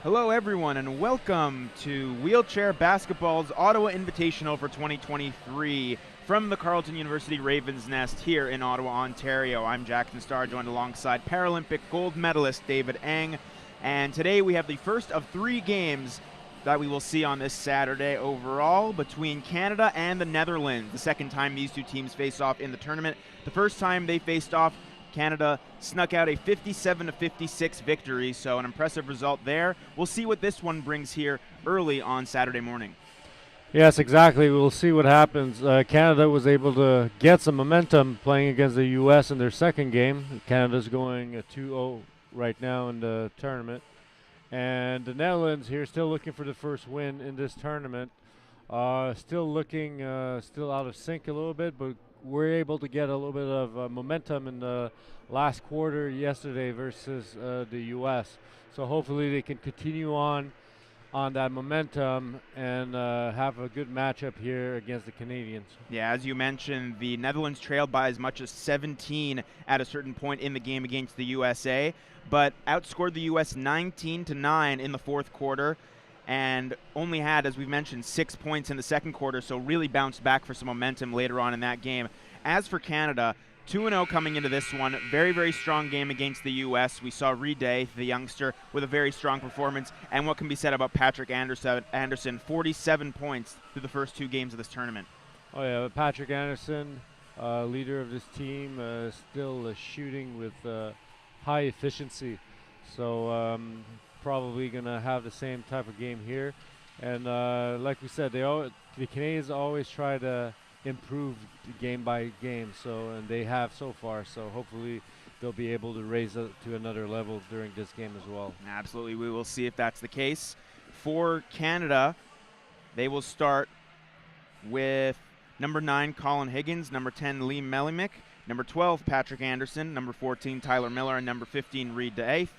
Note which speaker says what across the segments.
Speaker 1: Hello everyone and welcome to Wheelchair Basketball's Ottawa Invitational for 2023 from the Carleton University Ravens Nest here in Ottawa, Ontario. I'm Jackson Starr, joined alongside Paralympic gold medalist David Eng, and today we have the first of 3 games that we will see on this Saturday overall between Canada and the Netherlands. The second time these two teams face off in the tournament. The first time they faced off, Canada snuck out a 57-56 victory, so an impressive result there. We'll see what this one brings here early on Saturday morning.
Speaker 2: Yes, exactly. We'll see what happens. Canada was able to get some momentum playing against the U.S. in their second game. Canada's going 2-0 right now in the tournament. And the Netherlands here still looking for the first win in this tournament. Still looking still out of sync a little bit, but we're able to get a little bit of momentum in the last quarter yesterday versus the U.S. So hopefully they can continue on that momentum and have a good matchup here against the Canadians.
Speaker 1: Yeah, as you mentioned, the Netherlands trailed by as much as 17 at a certain point in the game against the USA, but outscored the U.S. 19-9 in the fourth quarter, and only had, as we've mentioned, 6 points in the second quarter, so really bounced back for some momentum later on in that game. As for Canada, 2-0 coming into this one. Very, very strong game against the U.S. We saw Reday, the youngster, with a very strong performance. And what can be said about Patrick Anderson, 47 points through the first 2 games of this tournament.
Speaker 2: Oh, yeah, Patrick Anderson, leader of this team, still shooting with high efficiency. So probably going to have the same type of game here. And like we said, the Canadians always try to improve game by game, and they have so far, so hopefully they'll be able to raise it to another level during this game as well.
Speaker 1: Absolutely, we will see if that's the case. For Canada, they will start with number 9 Colin Higgins, number 10 Lee Melimick, number 12 Patrick Anderson, number 14 Tyler Miller, and number 15 Reed de Eyth.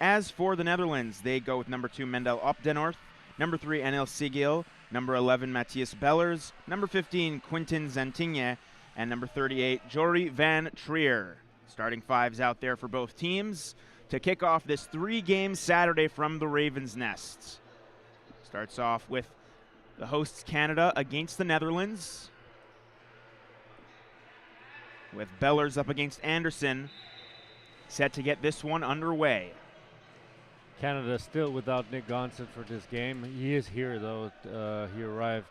Speaker 1: As for the Netherlands, they go with number 2 Mendel Opdenorth, number 3 Enel Sigil, number 11 Matthias Bellers, number 15 Quintin Zantigne, and number 38 Jory van Trier. Starting 5s out there for both teams to kick off this 3-game Saturday from the Ravens Nest. Starts off with the hosts Canada against the Netherlands, with Bellers up against Anderson, set to get this one underway.
Speaker 2: Canada still without Nick Gonson for this game. He is here though. He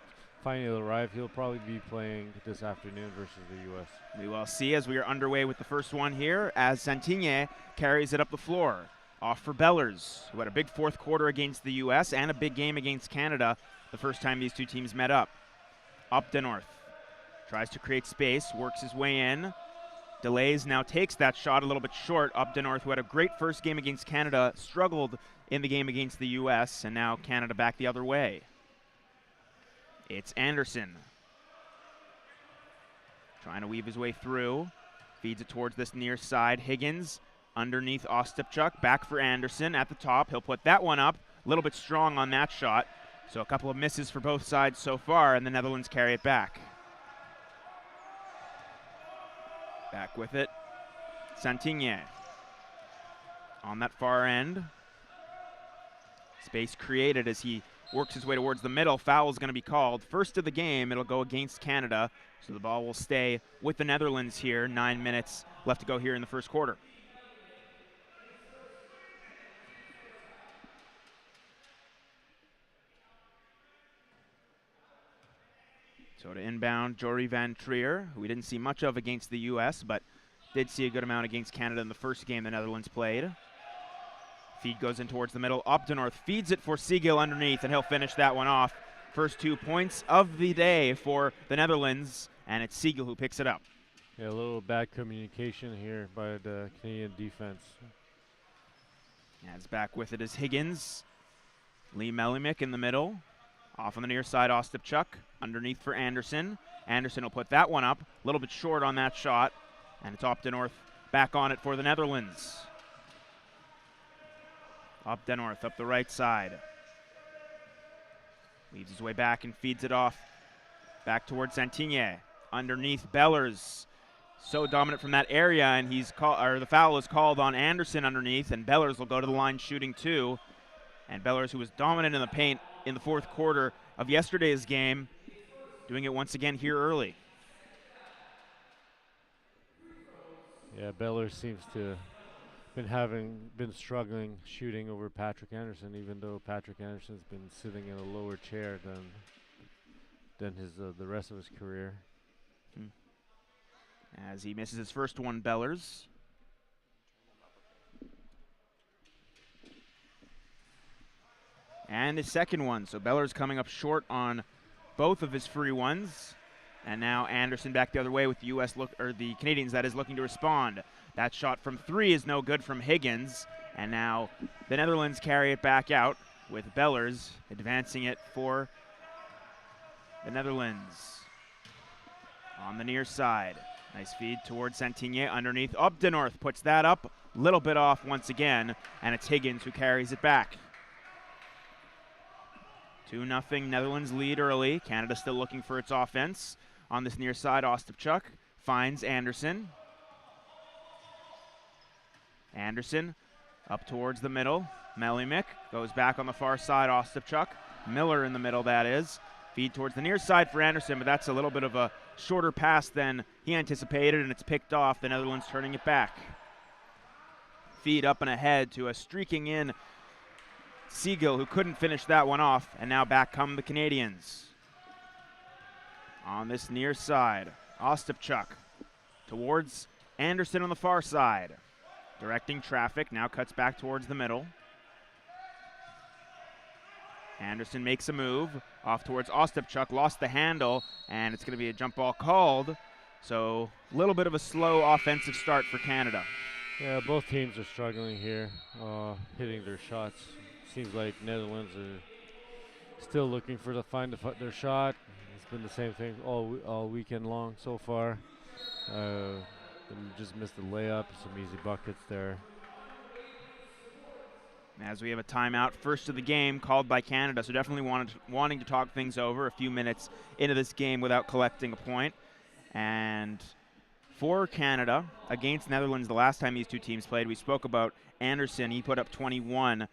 Speaker 2: finally arrived. He'll probably be playing this afternoon versus the U.S.
Speaker 1: We will see as we are underway with the first one here as Zantigne carries it up the floor. Off for Bellers, who had a big fourth quarter against the U.S. and a big game against Canada the first time these two teams met up. Opdenorth tries to create space, works his way in. Delays, now takes that shot a little bit short. Opdenorth, who had a great first game against Canada, struggled in the game against the U.S., and now Canada back the other way. It's Anderson. Trying to weave his way through. Feeds it towards this near side. Higgins underneath Ostapchuk. Back for Anderson at the top. He'll put that one up. A little bit strong on that shot. So a couple of misses for both sides so far, and the Netherlands carry it back. Back with it, Zantigne on that far end. Space created as he works his way towards the middle. Foul is going to be called. First of the game, it'll go against Canada, so the ball will stay with the Netherlands here. 9 minutes left to go here in the first quarter. So to inbound, Jory van Trier, who we didn't see much of against the U.S., but did see a good amount against Canada in the first game the Netherlands played. Feed goes in towards the middle. Opdenorth feeds it for Sigil underneath, and he'll finish that one off. First 2 points of the day for the Netherlands, and it's Sigil who picks it up.
Speaker 2: Yeah, a little bad communication here by the Canadian defense.
Speaker 1: As back with it is Higgins. Lee Melimick in the middle. Off on the near side, Ostapchuk. Underneath for Anderson. Anderson will put that one up. A little bit short on that shot. And it's Opdenorth back on it for the Netherlands. Opdenorth up the right side. Weaves his way back and feeds it off. Back towards Zantigne. Underneath Bellers. So dominant from that area, and the foul is called on Anderson underneath, and Bellers will go to the line shooting 2. And Bellers, who was dominant in the paint in the fourth quarter of yesterday's game, doing it once again here early.
Speaker 2: Yeah, Bellers seems to been struggling shooting over Patrick Anderson, even though Patrick Anderson's been sitting in a lower chair than his the rest of his career.
Speaker 1: As he misses his first one, Bellers. And his second one, so Bellers coming up short on both of his free ones. And now Anderson back the other way with the the Canadians, that is, looking to respond. That shot from three is no good from Higgins. And now the Netherlands carry it back out with Bellers advancing it for the Netherlands. On the near side. Nice feed towards Santigné underneath. Up to North puts that up. Little bit off once again. And it's Higgins who carries it back. 2-0 Netherlands lead early. Canada still looking for its offense. On this near side, Ostapchuk finds Anderson. Anderson up towards the middle. Melimik goes back on the far side, Ostapchuk. Miller in the middle, that is. Feed towards the near side for Anderson, but that's a little bit of a shorter pass than he anticipated, and it's picked off. The Netherlands turning it back. Feed up and ahead to a streaking in Siegel, who couldn't finish that one off, and now back come the Canadians. On this near side, Ostapchuk towards Anderson on the far side. Directing traffic, now cuts back towards the middle. Anderson makes a move, off towards Ostapchuk, lost the handle, and it's going to be a jump ball called. So a little bit of a slow offensive start for Canada.
Speaker 2: Yeah, both teams are struggling here, hitting their shots. Seems like Netherlands are still looking for their shot. It's been the same thing all weekend long so far. Just missed the layup, some easy buckets there.
Speaker 1: As we have a timeout, first of the game called by Canada, so definitely wanting to talk things over a few minutes into this game without collecting a point. And for Canada, against Netherlands, the last time these two teams played, we spoke about Anderson. He put up 21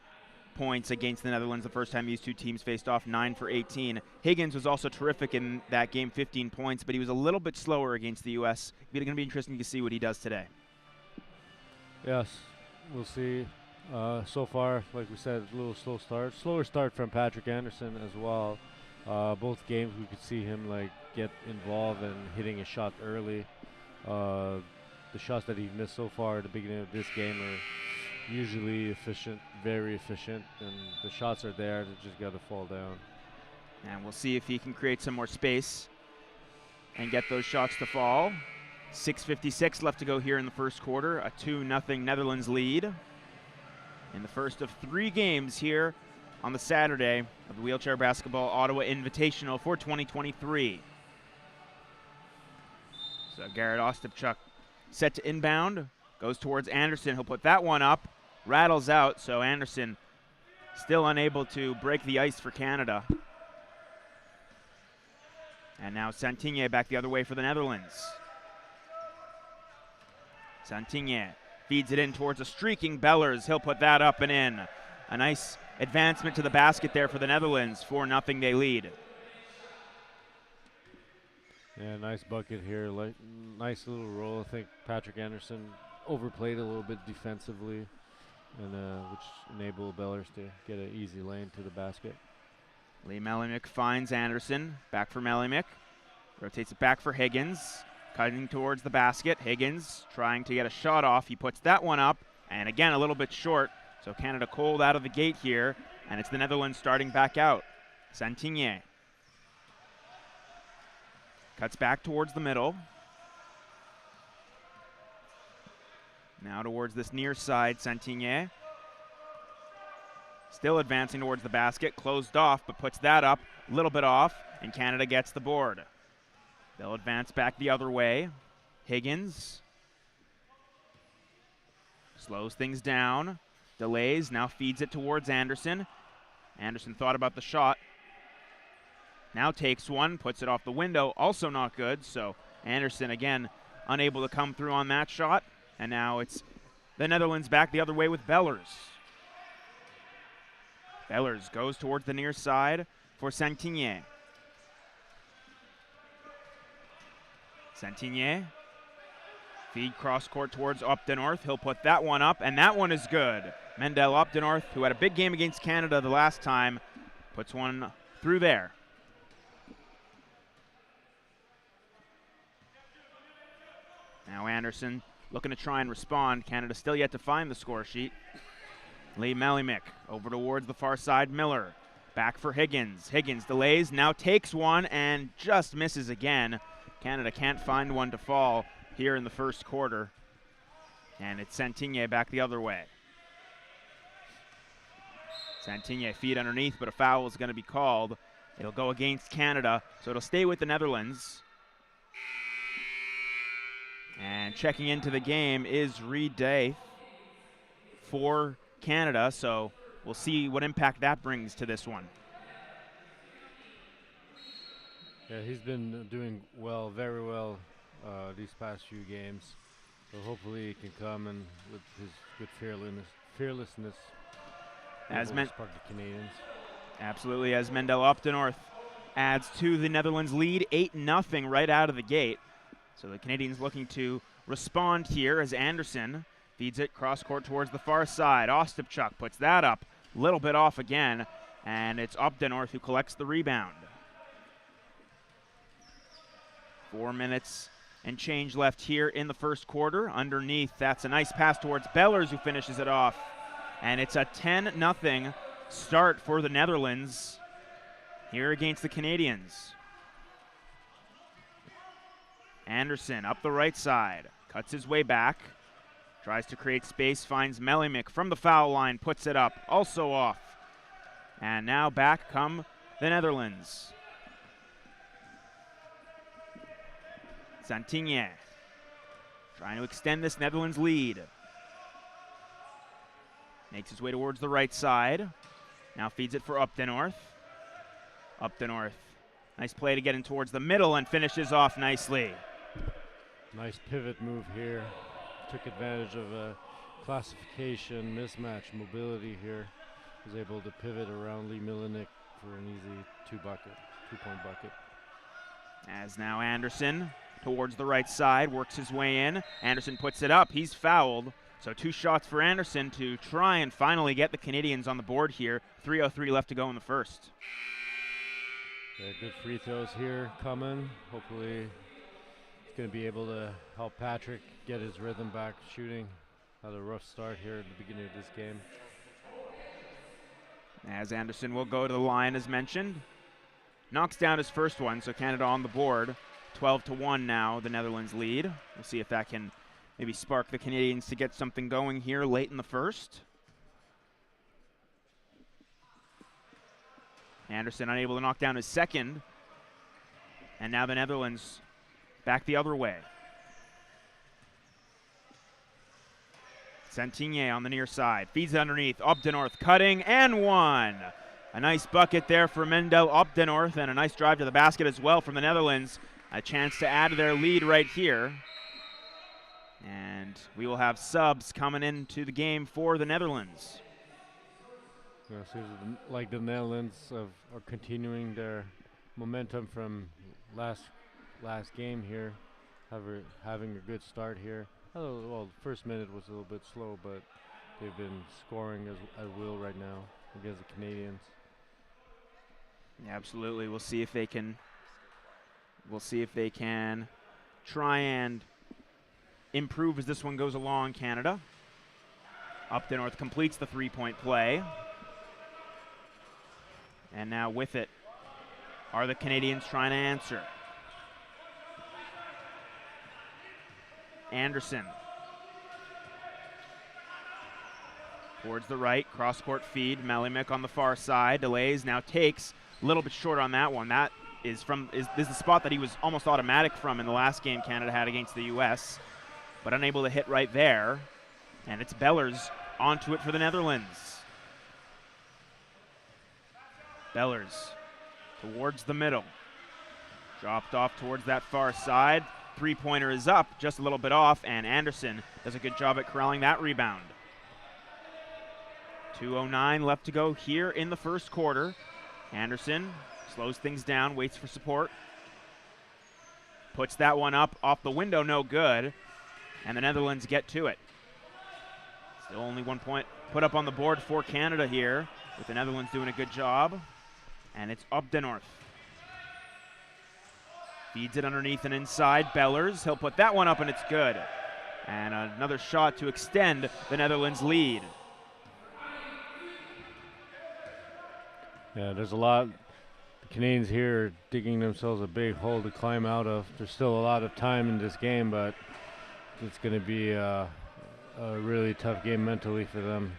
Speaker 1: points against the Netherlands the first time these two teams faced off, 9 for 18. Higgins was also terrific in that game, 15 points, but he was a little bit slower against the U.S. It's going to be interesting to see what he does today.
Speaker 2: Yes, we'll see. So far, like we said, a little slower start from Patrick Anderson as well. Both games we could see him get involved and hitting a shot early. The shots that he missed so far at the beginning of this game are usually efficient, very efficient, and the shots are there. They just got to fall down.
Speaker 1: And we'll see if he can create some more space and get those shots to fall. 6:56 left to go here in the first quarter. A 2-0 Netherlands lead in the first of 3 games here on the Saturday of the Wheelchair Basketball Ottawa Invitational for 2023. So Garrett Ostapchuk set to inbound, goes towards Anderson. He'll put that one up, rattles out, so Anderson still unable to break the ice for Canada. And now Santigné back the other way for the Netherlands. Santigné feeds it in towards a streaking Bellers. He'll put that up and in. A nice advancement to the basket there for the Netherlands. 4-0 they lead.
Speaker 2: Yeah, nice bucket here. Nice little roll. I think Patrick Anderson overplayed a little bit defensively, and which enabled Bellers to get an easy lane to the basket.
Speaker 1: Lee Melimik finds Anderson. Back for Melimik. Rotates it back for Higgins. Cutting towards the basket. Higgins trying to get a shot off. He puts that one up, and again a little bit short. So Canada cold out of the gate here, and it's the Netherlands starting back out. Santigné cuts back towards the middle. Now towards this near side, Santigné. Still advancing towards the basket, closed off, but puts that up, a little bit off, and Canada gets the board. They'll advance back the other way. Higgins slows things down, delays, now feeds it towards Anderson. Anderson thought about the shot. Now takes one, puts it off the window, also not good, so Anderson again unable to come through on that shot. And now it's the Netherlands back the other way with Bellers. Bellers goes towards the near side for Santigné. Santigné. Feed cross court towards Opdenorth. He'll put that one up, and that one is good. Mendel Opdenorth, who had a big game against Canada the last time, puts one through there. Now Anderson looking to try and respond. Canada still yet to find the score sheet. Lee Melimick over towards the far side. Miller back for Higgins. Higgins delays, now takes one and just misses again. Canada can't find one to fall here in the first quarter. And it's Santigné back the other way. Santigné feed underneath, but a foul is going to be called. It'll go against Canada, so it'll stay with the Netherlands. And checking into the game is Reed Day for Canada, so we'll see what impact that brings to this one.
Speaker 2: Yeah, he's been doing well, very well, these past few games. So hopefully he can come and with his good fearlessness
Speaker 1: As
Speaker 2: spark the Canadians.
Speaker 1: Absolutely, as Mendel Opdenorth adds to the Netherlands lead, 8-0 right out of the gate. So the Canadians looking to respond here as Anderson feeds it cross court towards the far side. Ostapchuk puts that up, a little bit off again, and it's Opdenorth who collects the rebound. 4 minutes and change left here in the first quarter. Underneath, that's a nice pass towards Bellers, who finishes it off. And it's a 10-0 start for the Netherlands here against the Canadians. Anderson up the right side, cuts his way back, tries to create space, finds Melimick from the foul line, puts it up, also off. And now back come the Netherlands. Santigné trying to extend this Netherlands lead. Makes his way towards the right side. Now feeds it for Opdenorth. Opdenorth, nice play to get in towards the middle and finishes off nicely.
Speaker 2: Nice pivot move here. Took advantage of a classification mismatch mobility here. Was able to pivot around Lee Melimick for an easy two-point bucket.
Speaker 1: As now Anderson towards the right side, works his way in. Anderson puts it up, he's fouled. So 2 shots for Anderson to try and finally get the Canadians on the board here. 3:03 left to go in the first.
Speaker 2: Yeah, good free throws here coming. Hopefully he's going to be able to help Patrick get his rhythm back shooting. Had a rough start here at the beginning of this game.
Speaker 1: As Anderson will go to the line as mentioned. Knocks down his first one, so Canada on the board. 12-1 now, the Netherlands lead. We'll see if that can maybe spark the Canadians to get something going here late in the first. Anderson unable to knock down his second. And now the Netherlands back the other way. Santigné on the near side. Feeds it underneath. Opdenorth cutting and one. A nice bucket there for Mendel Opdenorth and a nice drive to the basket as well from the Netherlands. A chance to add to their lead right here. And we will have subs coming into the game for the Netherlands.
Speaker 2: Yeah, so like the Netherlands are continuing their momentum from last game here, having a good start here. Well, the first minute was a little bit slow, but they've been scoring at will right now against the Canadians.
Speaker 1: Yeah, absolutely. We'll see if they can try and improve as this one goes along, Canada. Opdenorth completes the 3-point play. And now with it are the Canadians trying to answer. Anderson. Towards the right, cross-court feed. Melimick on the far side, delays, now takes. A little bit short on that one. That is the spot that he was almost automatic from in the last game Canada had against the U.S., but unable to hit right there. And it's Bellers onto it for the Netherlands. Bellers towards the middle. Dropped off towards that far side. 3-pointer is up, just a little bit off, and Anderson does a good job at corralling that rebound. 2:09 left to go here in the first quarter. Anderson slows things down, waits for support. Puts that one up off the window, no good. And the Netherlands get to it. Still only 1 point put up on the board for Canada here, with the Netherlands doing a good job. And it's Opdenorth. Feeds it underneath and inside. Bellers, he'll put that one up and it's good. And another shot to extend the Netherlands' lead.
Speaker 2: Yeah, there's a lot. The Canadians here are digging themselves a big hole to climb out of. There's still a lot of time in this game, but it's going to be a really tough game mentally for them.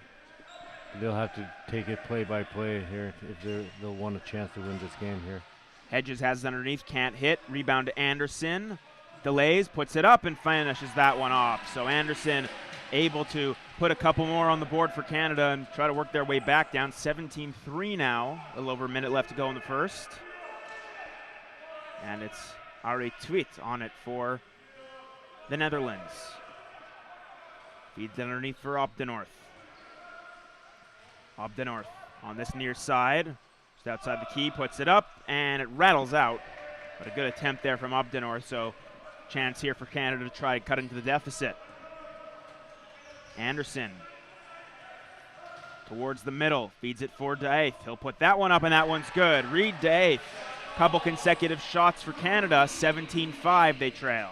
Speaker 2: They'll have to take it play by play here if they'll want a chance to win this game here.
Speaker 1: Hedges has it underneath, can't hit. Rebound to Anderson. Delays, puts it up and finishes that one off. So Anderson able to put a couple more on the board for Canada and try to work their way back, down 17-3 now. A little over a minute left to go in the first. And it's Ari Tweet on it for the Netherlands. Feeds it underneath for Opdenorth. Opdenorth on this near side. Just outside the key, puts it up, and it rattles out. But a good attempt there from Opdenorth, so chance here for Canada to try and cut into the deficit. Anderson towards the middle, feeds it for Daith. He'll put that one up, and that one's good. Reed Daith, couple consecutive shots for Canada, 17-5 they trail.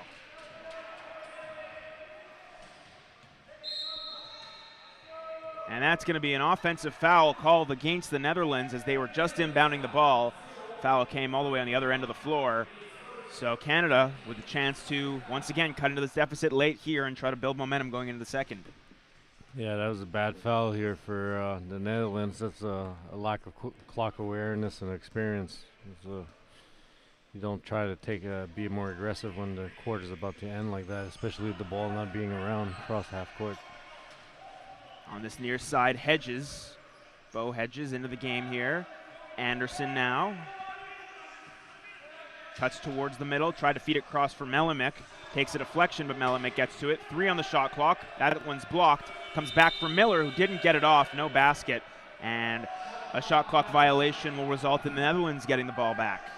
Speaker 1: And that's going to be an offensive foul called against the Netherlands as they were just inbounding the ball. Foul came all the way on the other end of the floor. So Canada with a chance to once again cut into this deficit late here and try to build momentum going into the second.
Speaker 2: Yeah, that was a bad foul here for the Netherlands. That's a lack of clock awareness and experience. You don't try to be more aggressive when the quarter's about to end like that, especially with the ball not being around across half court.
Speaker 1: On this near side, Hedges. Bo Hedges into the game here. Anderson now. Cuts towards the middle, tried to feed it across for Melimick. Takes a deflection, but Melimick gets to it. 3 on the shot clock. That one's blocked. Comes back for Miller, who didn't get it off. No basket. And a shot clock violation will result in the Netherlands getting the ball back.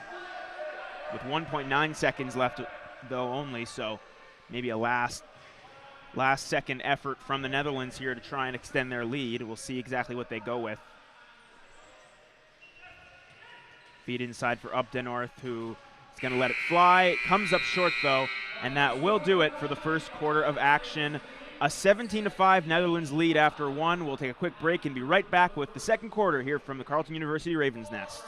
Speaker 1: With 1.9 seconds left, though, only, so maybe a last second effort from the Netherlands here to try and extend their lead. We'll see exactly what they go with. Feed inside for Opdenorth, who is going to let it fly. Comes up short, though, and that will do it for the first quarter of action. A 17-5 Netherlands lead after one. We'll take a quick break and be right back with the second quarter here from the Carleton University Ravens Nest.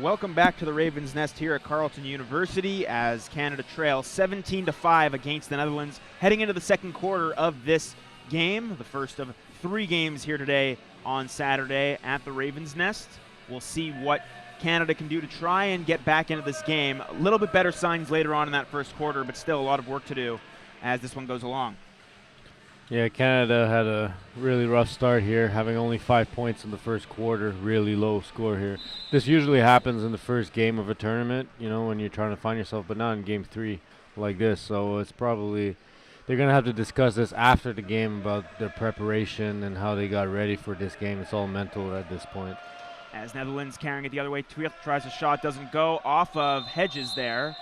Speaker 1: Welcome back to the Ravens Nest here at Carleton University as Canada trails 17-5 against the Netherlands, heading into the second quarter of this game, the first of 3 games here today on Saturday at the Ravens' Nest. We'll see what Canada can do to try and get back into this game. A little bit better signs later on in that first quarter, but still a lot of work to do as this one goes along.
Speaker 2: Yeah, Canada had a really rough start here, having only 5 points in the first quarter. Really low score here. This usually happens in the first game of a tournament, you know, when you're trying to find yourself, but not in game 3 like this. So it's probably, they're going to have to discuss this after the game about their preparation and how they got ready for this game. It's all mental at this point.
Speaker 1: As Netherlands carrying it the other way, Twirt tries a shot, doesn't go, off of Hedges there.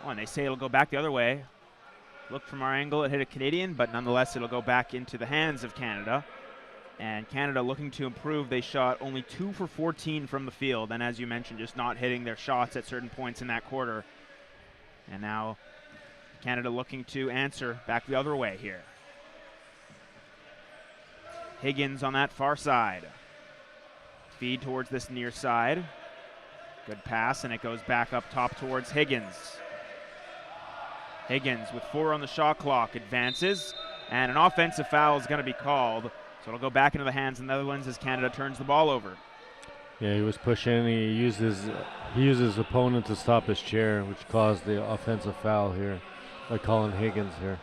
Speaker 1: Oh, and they say it'll go back the other way. Look from our angle, it hit a Canadian, but nonetheless it'll go back into the hands of Canada. And Canada looking to improve. They shot only 2 for 14 from the field, and as you mentioned, just not hitting their shots at certain points in that quarter. And now Canada looking to answer back the other way here. Higgins on that far side. Feed towards this near side. Good pass, and it goes back up top towards Higgins. Higgins with 4 on the shot clock advances, and an offensive foul is going to be called. So it'll go back into the hands of the Netherlands as Canada turns the ball over.
Speaker 2: Yeah, he was pushing. He used his opponent to stop his chair, which caused the offensive foul here by Colin Higgins here.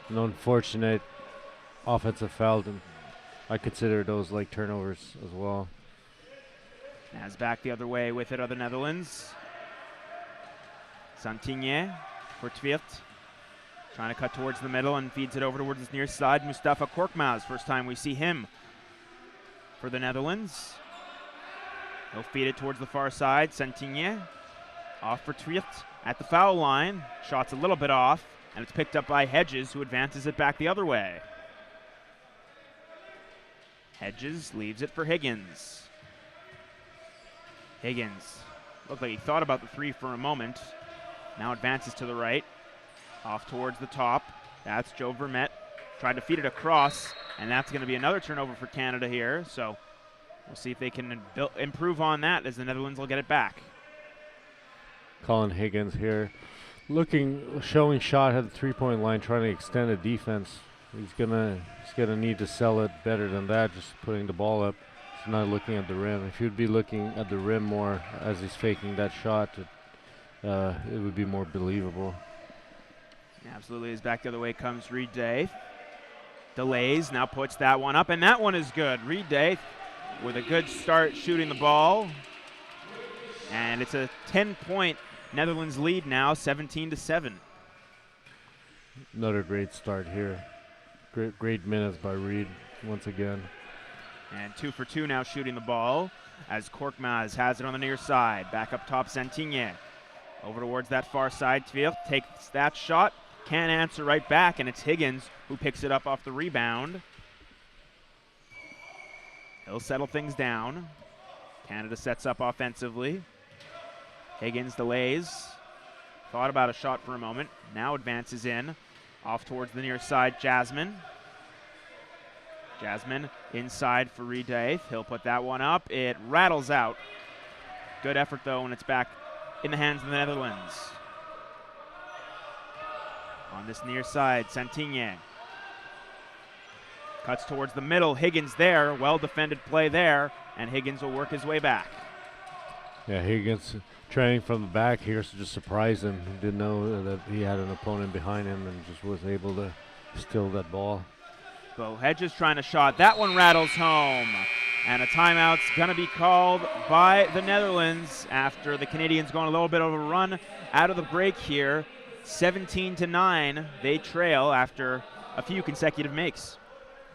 Speaker 2: An unfortunate offensive foul. And I consider those like turnovers as well.
Speaker 1: As back the other way with it are the Netherlands. Santigné for Twirt. Trying to cut towards the middle and feeds it over towards his near side. Mustafa Korkmaz, first time we see him for the Netherlands. He'll feed it towards the far side. Santigné off for Twirt at the foul line. Shot's a little bit off, and it's picked up by Hedges, who advances it back the other way. Hedges leaves it for Higgins. Higgins looked like he thought about the 3 for a moment. Now advances to the right. Off towards the top. That's Joe Vermette. Tried to feed it across, and that's going to be another turnover for Canada here. So we'll see if they can improve on that as the Netherlands will get it back.
Speaker 2: Colin Higgins here, showing shot at the 3-point line, trying to extend the defense. He's gonna need to sell it better than that, just putting the ball up. He's not looking at the rim. If he'd be looking at the rim more as he's faking that shot, it would be more believable.
Speaker 1: Absolutely, as back the other way comes Reed Day. Delays, now puts that one up, and that one is good. Reed Day with a good start shooting the ball. And it's a 10-point Netherlands lead now, 17-7.
Speaker 2: Another great start here. Great minutes by Reed once again.
Speaker 1: And 2 for 2 now shooting the ball as Korkmaz has it on the near side. Back up top, Santigné. Over towards that far side, Twirt takes that shot. Can't answer right back, and it's Higgins who picks it up off the rebound. He'll settle things down. Canada sets up offensively. Higgins delays. Thought about a shot for a moment. Now advances in. Off towards the near side, Jasmine. Jasmine inside for Redaith. He'll put that one up. It rattles out. Good effort, though, and it's back in the hands of the Netherlands. On this near side, Santigné cuts towards the middle. Higgins there. Well-defended play there, and Higgins will work his way back.
Speaker 2: Yeah, Higgins training from the back here, so just surprised him. He didn't know that he had an opponent behind him and just was able to steal that ball.
Speaker 1: So Hedges trying to shot. That one rattles home. And a timeout's going to be called by the Netherlands after the Canadians going a little bit of a run out of the break here. 17-9, they trail after a few consecutive makes.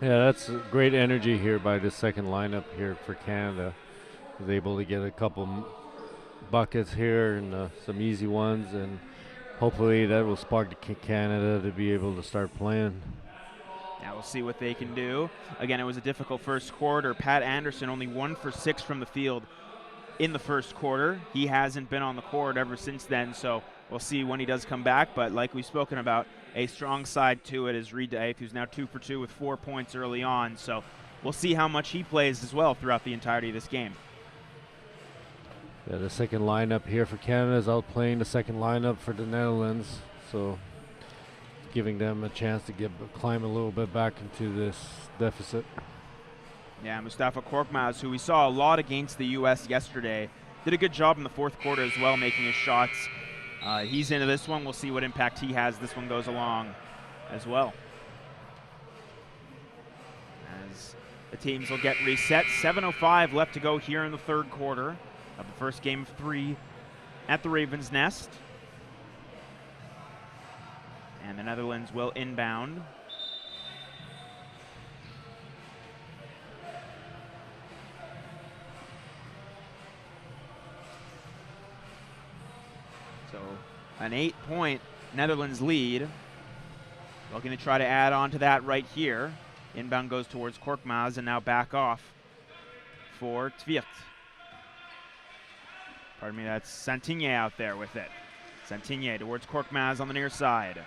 Speaker 2: Yeah, that's great energy here by the second lineup here for Canada. Was able to get a couple buckets here and some easy ones, and hopefully that will spark Canada to be able to start playing.
Speaker 1: Now we'll see what they can do. Again, it was a difficult first quarter. Pat Anderson only 1 for 6 from the field in the first quarter. He hasn't been on the court ever since then, so we'll see when he does come back. But like we've spoken about, a strong side to it is Reed Daith, who's now 2 for 2 with 4 points early on. So we'll see how much he plays as well throughout the entirety of this game.
Speaker 2: Yeah, the second lineup here for Canada is outplaying the second lineup for the Netherlands. So giving them a chance to climb a little bit back into this deficit.
Speaker 1: Yeah, Mustafa Korkmaz, who we saw a lot against the U.S. yesterday, did a good job in the fourth quarter as well, making his shots. He's into this one. We'll see what impact he has. This one goes along as well. As the teams will get reset. 7:05 left to go here in the third quarter of the first game of 3 at the Ravens' Nest. And the Netherlands will inbound. So an 8-point Netherlands lead. Looking to try to add on to that right here. Inbound goes towards Korkmaz and now back off for Tviert. Pardon me, that's Santigné out there with it. Santigné towards Korkmaz on the near side.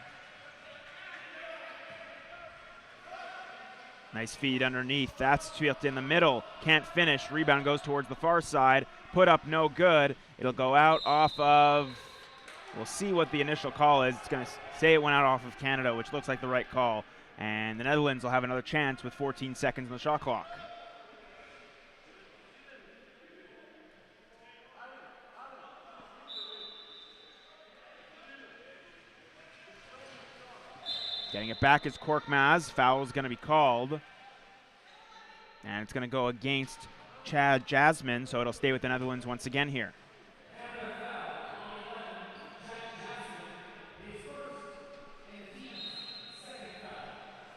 Speaker 1: Nice feed underneath. That's Tviert in the middle. Can't finish. Rebound goes towards the far side. Put up no good. It'll go out off of, we'll see what the initial call is. It's going to say it went out off of Canada, which looks like the right call. And the Netherlands will have another chance with 14 seconds on the shot clock. Getting it back is Korkmaz. Foul is going to be called. And it's going to go against Chad Jasmine, so it'll stay with the Netherlands once again here.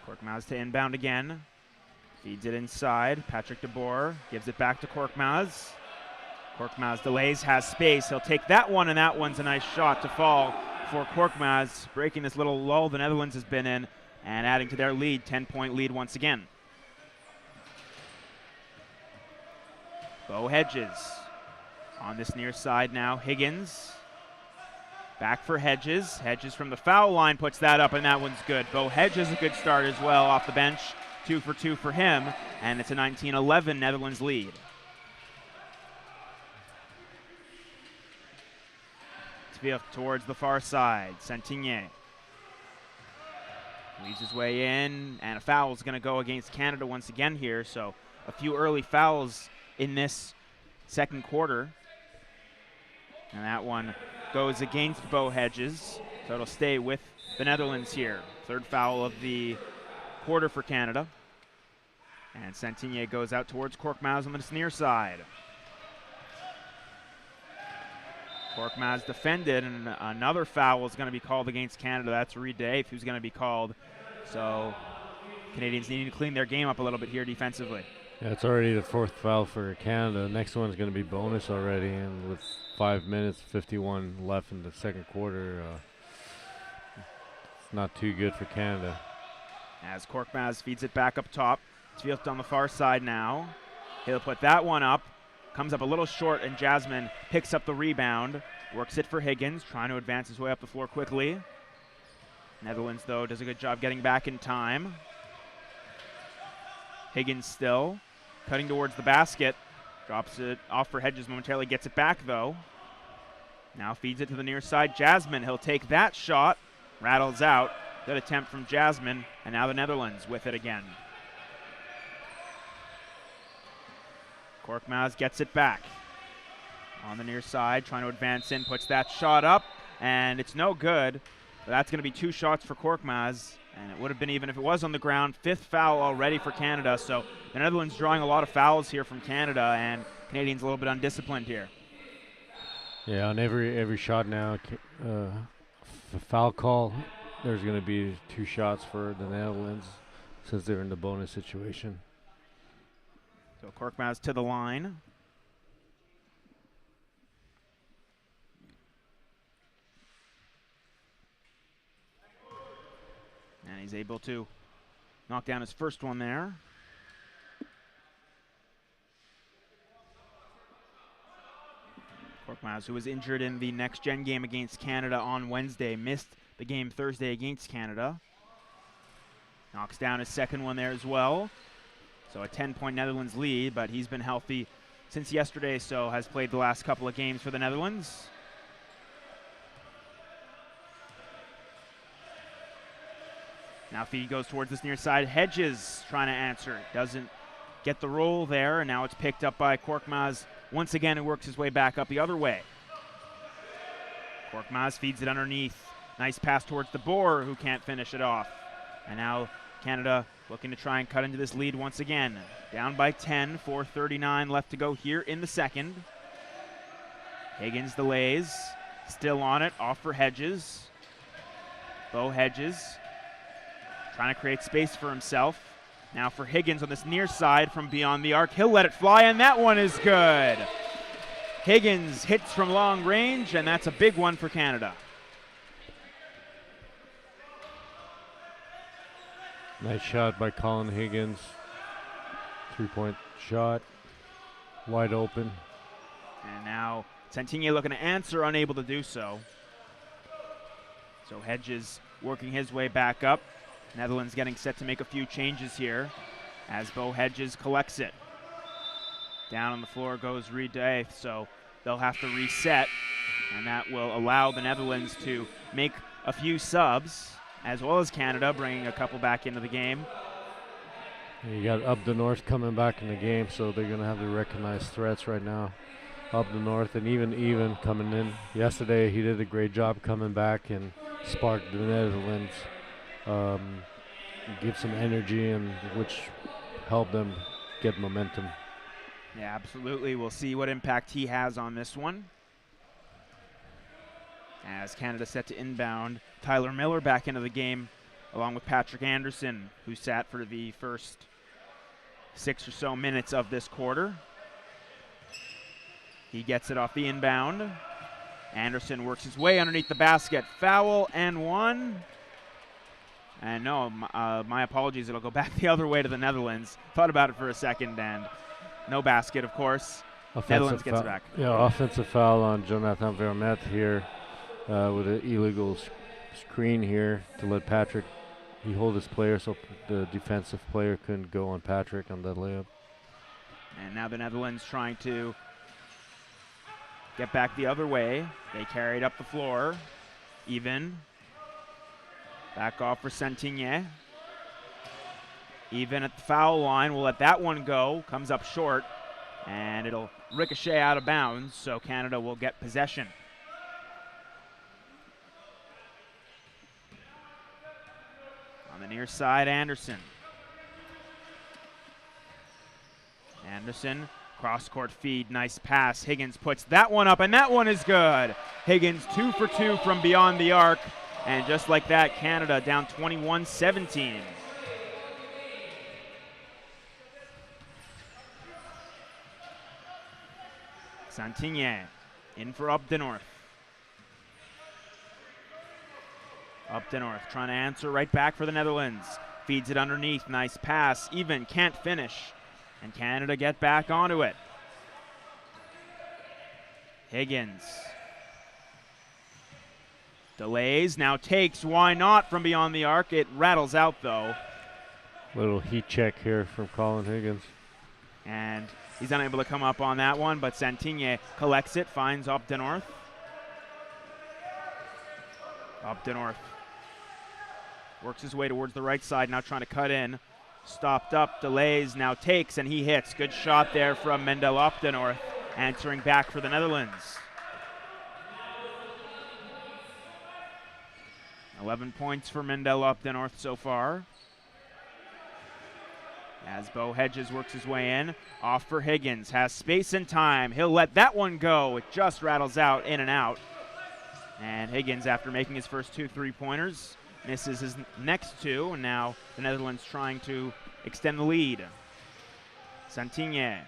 Speaker 1: Korkmaz to inbound again. Feeds it inside. Patrick DeBoer gives it back to Korkmaz. Korkmaz delays, has space. He'll take that one, and that one's a nice shot to fall for Korkmaz, breaking this little lull the Netherlands has been in and adding to their lead, 10-point lead once again. Bo Hedges on this near side now. Higgins back for Hedges. Hedges from the foul line puts that up, and that one's good. Bo Hedges a good start as well off the bench. 2 for 2 for him, and it's a 19-11 Netherlands lead. Tviert towards the far side. Santigné weaves his way in, and a foul is going to go against Canada once again here. So a few early fouls in this second quarter. And that one goes against Bo Hedges, so it'll stay with the Netherlands here. Third foul of the quarter for Canada. And Santigné goes out towards Korkmaz on the near side. Korkmaz defended, and another foul is going to be called against Canada. That's Reed Dave who's going to be called. So Canadians needing to clean their game up a little bit here defensively.
Speaker 2: Yeah, it's already the fourth foul for Canada. Next one's going to be bonus already, and with 5 minutes 51 left in the second quarter, it's not too good for Canada.
Speaker 1: As Korkmaz feeds it back up top. Tviert on the far side now. He'll put that one up. Comes up a little short, and Jasmine picks up the rebound. Works it for Higgins, trying to advance his way up the floor quickly. Netherlands, though, does a good job getting back in time. Higgins still cutting towards the basket. Drops it off for Hedges momentarily, gets it back, though. Now feeds it to the near side. Jasmine, he'll take that shot. Rattles out. Good attempt from Jasmine, and now the Netherlands with it again. Korkmaz gets it back on the near side, trying to advance in, puts that shot up, and it's no good. But that's going to be 2 shots for Korkmaz, and it would have been even if it was on the ground. 5th foul already for Canada, so the Netherlands drawing a lot of fouls here from Canada, and Canadians a little bit undisciplined here.
Speaker 2: Yeah, on every shot now, the foul call, there's going to be 2 shots for the Netherlands since they're in the bonus situation.
Speaker 1: So Korkmaz to the line. And he's able to knock down his first one there. Korkmaz, who was injured in the next-gen game against Canada on Wednesday, missed the game Thursday against Canada. Knocks down his second one there as well. So a 10-point Netherlands lead, but he's been healthy since yesterday, so has played the last couple of games for the Netherlands. Now feed goes towards this near side. Hedges trying to answer. Doesn't get the roll there, and now it's picked up by Korkmaz once again, who works his way back up the other way. Korkmaz feeds it underneath. Nice pass towards the Boer, who can't finish it off. And now Canada looking to try and cut into this lead once again. Down by 10, 4:39 left to go here in the second. Higgins delays, still on it, off for Hedges. Bo Hedges trying to create space for himself. Now for Higgins on this near side from beyond the arc. He'll let it fly, and that one is good. Higgins hits from long range, and that's a big one for Canada.
Speaker 2: Nice shot by Colin Higgins. 3-point shot. Wide open.
Speaker 1: And now Santigne looking to answer, unable to do so. So Hedges working his way back up. Netherlands getting set to make a few changes here as Bo Hedges collects it. Down on the floor goes Reed Day, so they'll have to reset, and that will allow the Netherlands to make a few subs, as well as Canada bringing a couple back into the game.
Speaker 2: You got Up the North coming back in the game, so they're going to have to recognize threats right now. Up the North, and even coming in. Yesterday, he did a great job coming back and sparked the Netherlands. Give some energy, and which helped them get momentum.
Speaker 1: Yeah, absolutely. We'll see what impact he has on this one. As Canada set to inbound, Tyler Miller back into the game, along with Patrick Anderson, who sat for the first 6 or so minutes of this quarter. He gets it off the inbound. Anderson works his way underneath the basket. Foul and one. And no, my apologies. It'll go back the other way to the Netherlands. Thought about it for a second, and no basket, of course. Netherlands gets it back.
Speaker 2: Yeah, offensive foul on Jonathan Vermette here with an illegal screen here to let Patrick, he hold his player so the defensive player couldn't go on Patrick on that layup.
Speaker 1: And now the Netherlands trying to get back the other way. They carried up the floor. Even. Back off for Santigne. Even at the foul line. We'll let that one go. Comes up short. And it'll ricochet out of bounds, so Canada will get possession. On the near side, Anderson. Anderson, cross-court feed, nice pass. Higgins puts that one up, and that one is good. Higgins 2 for 2 from beyond the arc. And just like that, Canada down 21-17. Santigne in for Up the North. Up the North trying to answer right back for the Netherlands. Feeds it underneath, nice pass. Even can't finish. And Canada get back onto it. Higgins. Delays, now takes, why not from beyond the arc. It rattles out though.
Speaker 2: Little heat check here from Colin Higgins.
Speaker 1: And he's unable to come up on that one, but Santigne collects it, finds Up the North. Up the North works his way towards the right side, now trying to cut in. Stopped up, delays, now takes, and he hits. Good shot there from Mendel Up the North, answering back for the Netherlands. 11 points for Mendel Up the North so far. As Bo Hedges works his way in, off for Higgins, has space and time. He'll let that one go. It just rattles out, in and out. And Higgins, after making his first 2 3-pointers, misses his next 2, and now the Netherlands trying to extend the lead. Santigne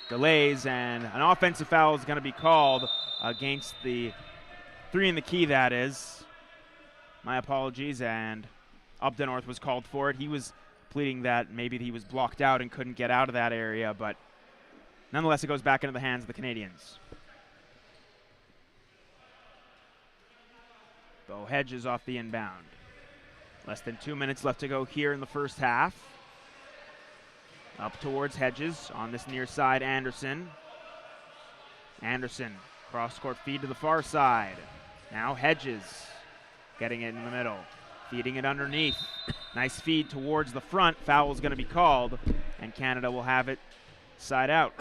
Speaker 1: delays, and an offensive foul is going to be called against the 3 in the key, that is. My apologies, and Up the North was called for it. He was pleading that maybe he was blocked out and couldn't get out of that area, but nonetheless it goes back into the hands of the Canadians. Bo Hedges off the inbound. Less than 2 minutes left to go here in the first half. Up towards Hedges on this near side, Anderson. Anderson, cross-court feed to the far side. Now Hedges getting it in the middle, feeding it underneath. Nice feed towards the front. Foul is going to be called, and Canada will have it side out.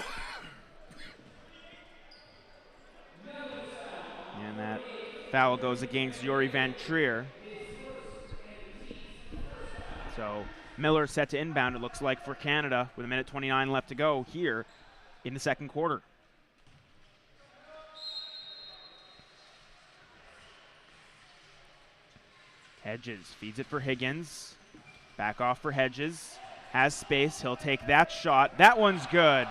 Speaker 1: And that foul goes against Yuri Van Trier. So Miller set to inbound, it looks like, for Canada with 1:29 left to go here in the second quarter. Hedges feeds it for Higgins. Back off for Hedges. Has space. He'll take that shot. That one's good.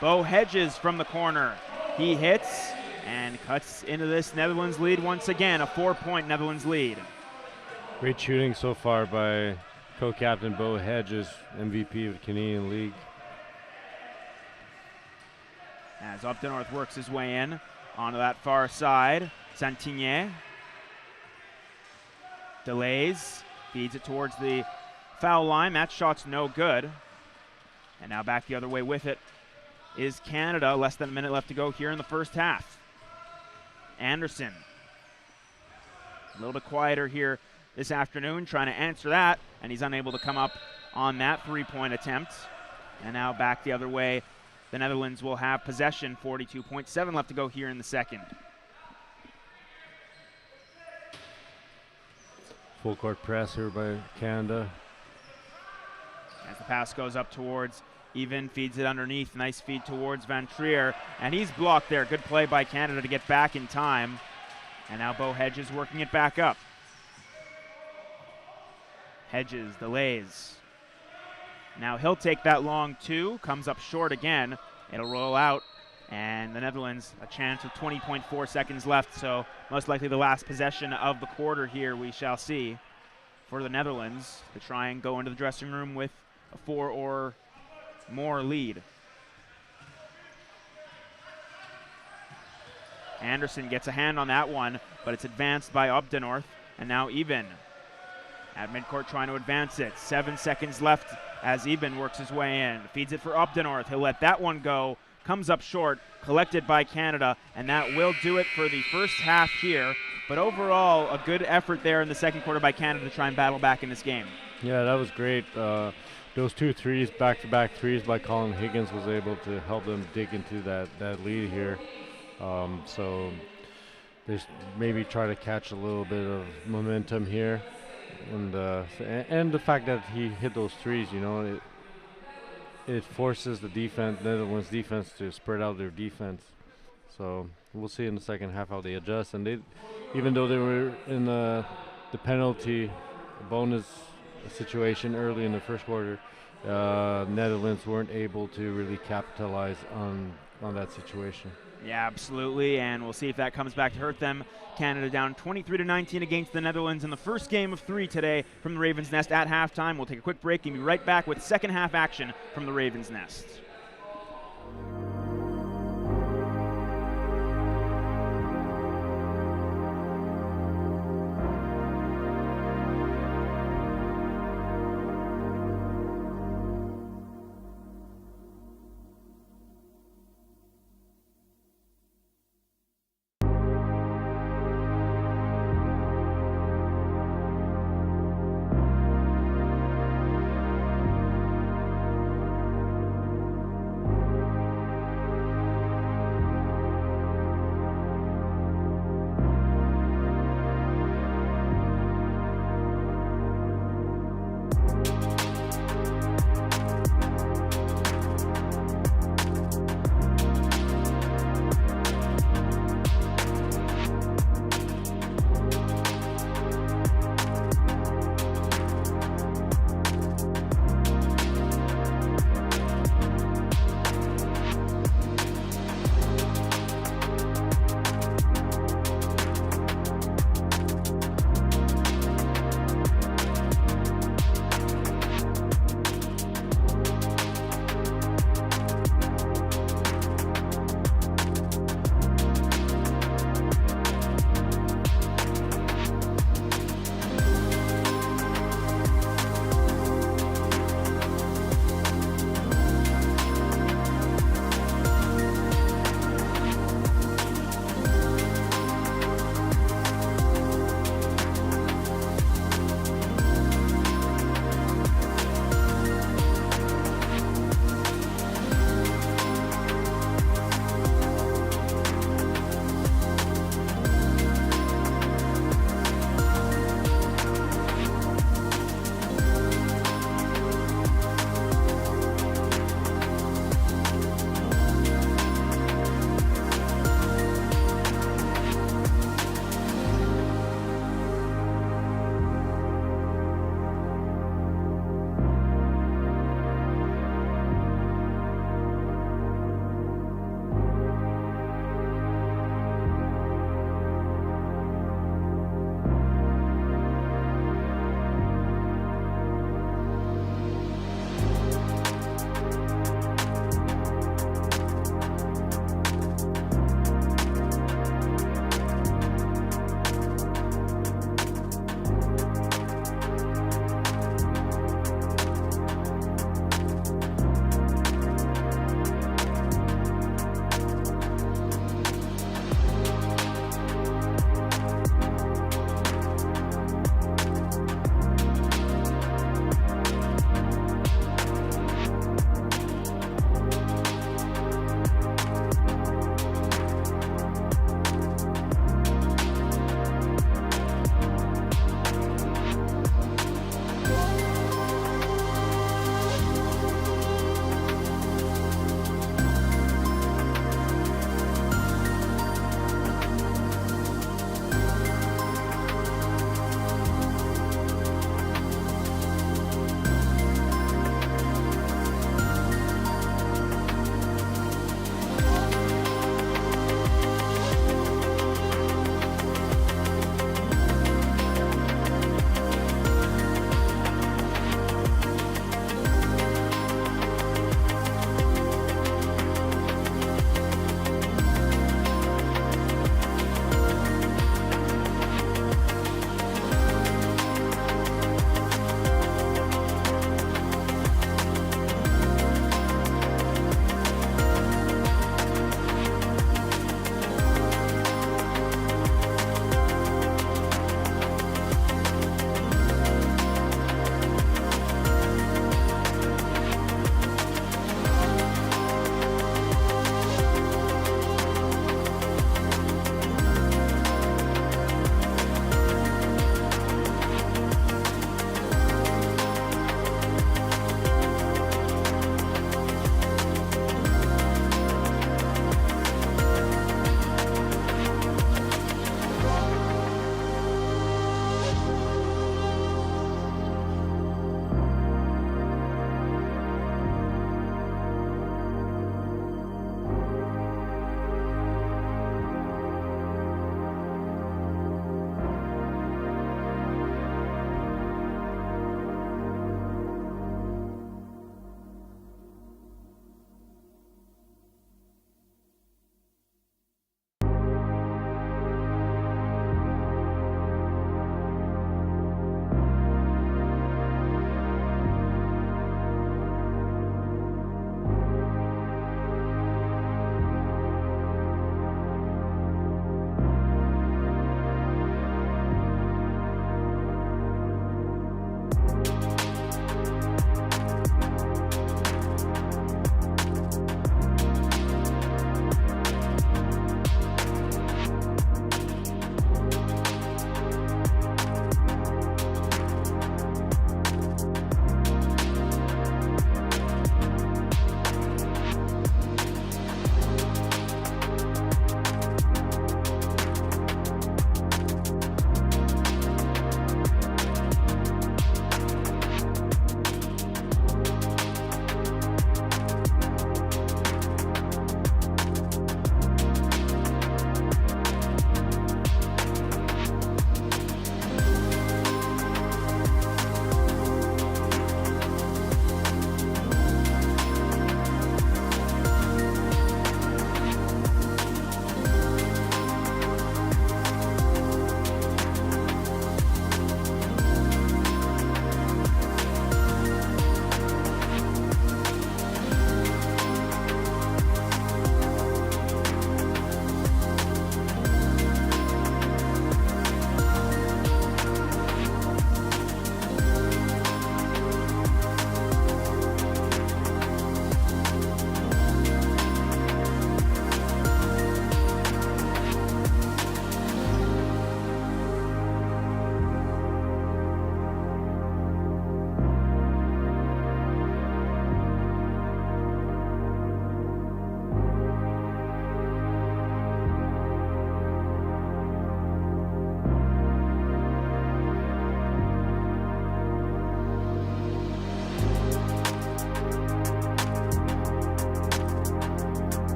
Speaker 1: Bo Hedges from the corner. He hits and cuts into this Netherlands lead once again. A 4-point Netherlands lead.
Speaker 2: Great shooting so far by co-captain Bo Hedges, MVP of the Canadian League.
Speaker 1: As Updenorth works his way in onto that far side. Santigné delays, feeds it towards the foul line. That shot's no good. And now back the other way with it is Canada. Less than a minute left to go here in the first half. Anderson, a little bit quieter here this afternoon, trying to answer that, and he's unable to come up on that three-point attempt. And now back the other way. The Netherlands will have possession, 42.7 left to go here in the second.
Speaker 2: Full court press here by Canada.
Speaker 1: As the pass goes up towards Even, feeds it underneath. Nice feed towards Van Trier, and he's blocked there. Good play by Canada to get back in time. And now Bo Hedges working it back up. Hedges delays. Now he'll take that long two, comes up short again. It'll roll out, and the Netherlands a chance with 20.4 seconds left, so most likely the last possession of the quarter here we shall see for the Netherlands to try and go into the dressing room with a 4 or more lead. Anderson gets a hand on that one, but it's advanced by Updenorth, and now Even at midcourt trying to advance it. 7 seconds left as Eben works his way in. Feeds it for Updenorth. He'll let that one go. Comes up short, collected by Canada, and that will do it for the first half here. But overall, a good effort there in the second quarter by Canada to try and battle back in this game.
Speaker 2: Yeah, that was great. Those 2 threes, back-to-back threes by Colin Higgins was able to help them dig into that lead here. So they maybe try to catch a little bit of momentum here. And the fact that he hit those threes, you know, it forces the Netherlands defense to spread out their defense. So we'll see in the second half how they adjust. And they, even though they were in the penalty bonus situation early in the first quarter, Netherlands weren't able to really capitalize on that situation.
Speaker 1: Yeah, absolutely, and we'll see if that comes back to hurt them. Canada down 23-19 against the Netherlands in the first game of 3 today from the Ravens' Nest at halftime. We'll take a quick break and be right back with second half action from the Ravens' Nest.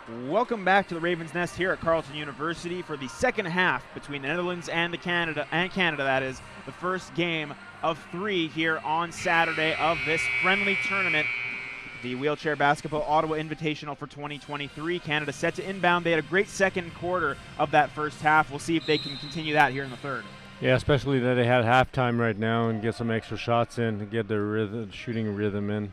Speaker 1: Welcome back to the Ravens Nest here at Carleton University for the second half between the Netherlands and Canada, that is, the first game of 3 here on Saturday of this friendly tournament, the Wheelchair Basketball Ottawa Invitational for 2023. Canada set to inbound. They had a great second quarter of that first half. We'll see if they can continue that here in the third.
Speaker 2: Yeah, especially that they had halftime right now and get some extra shots in to get their rhythm, shooting rhythm in.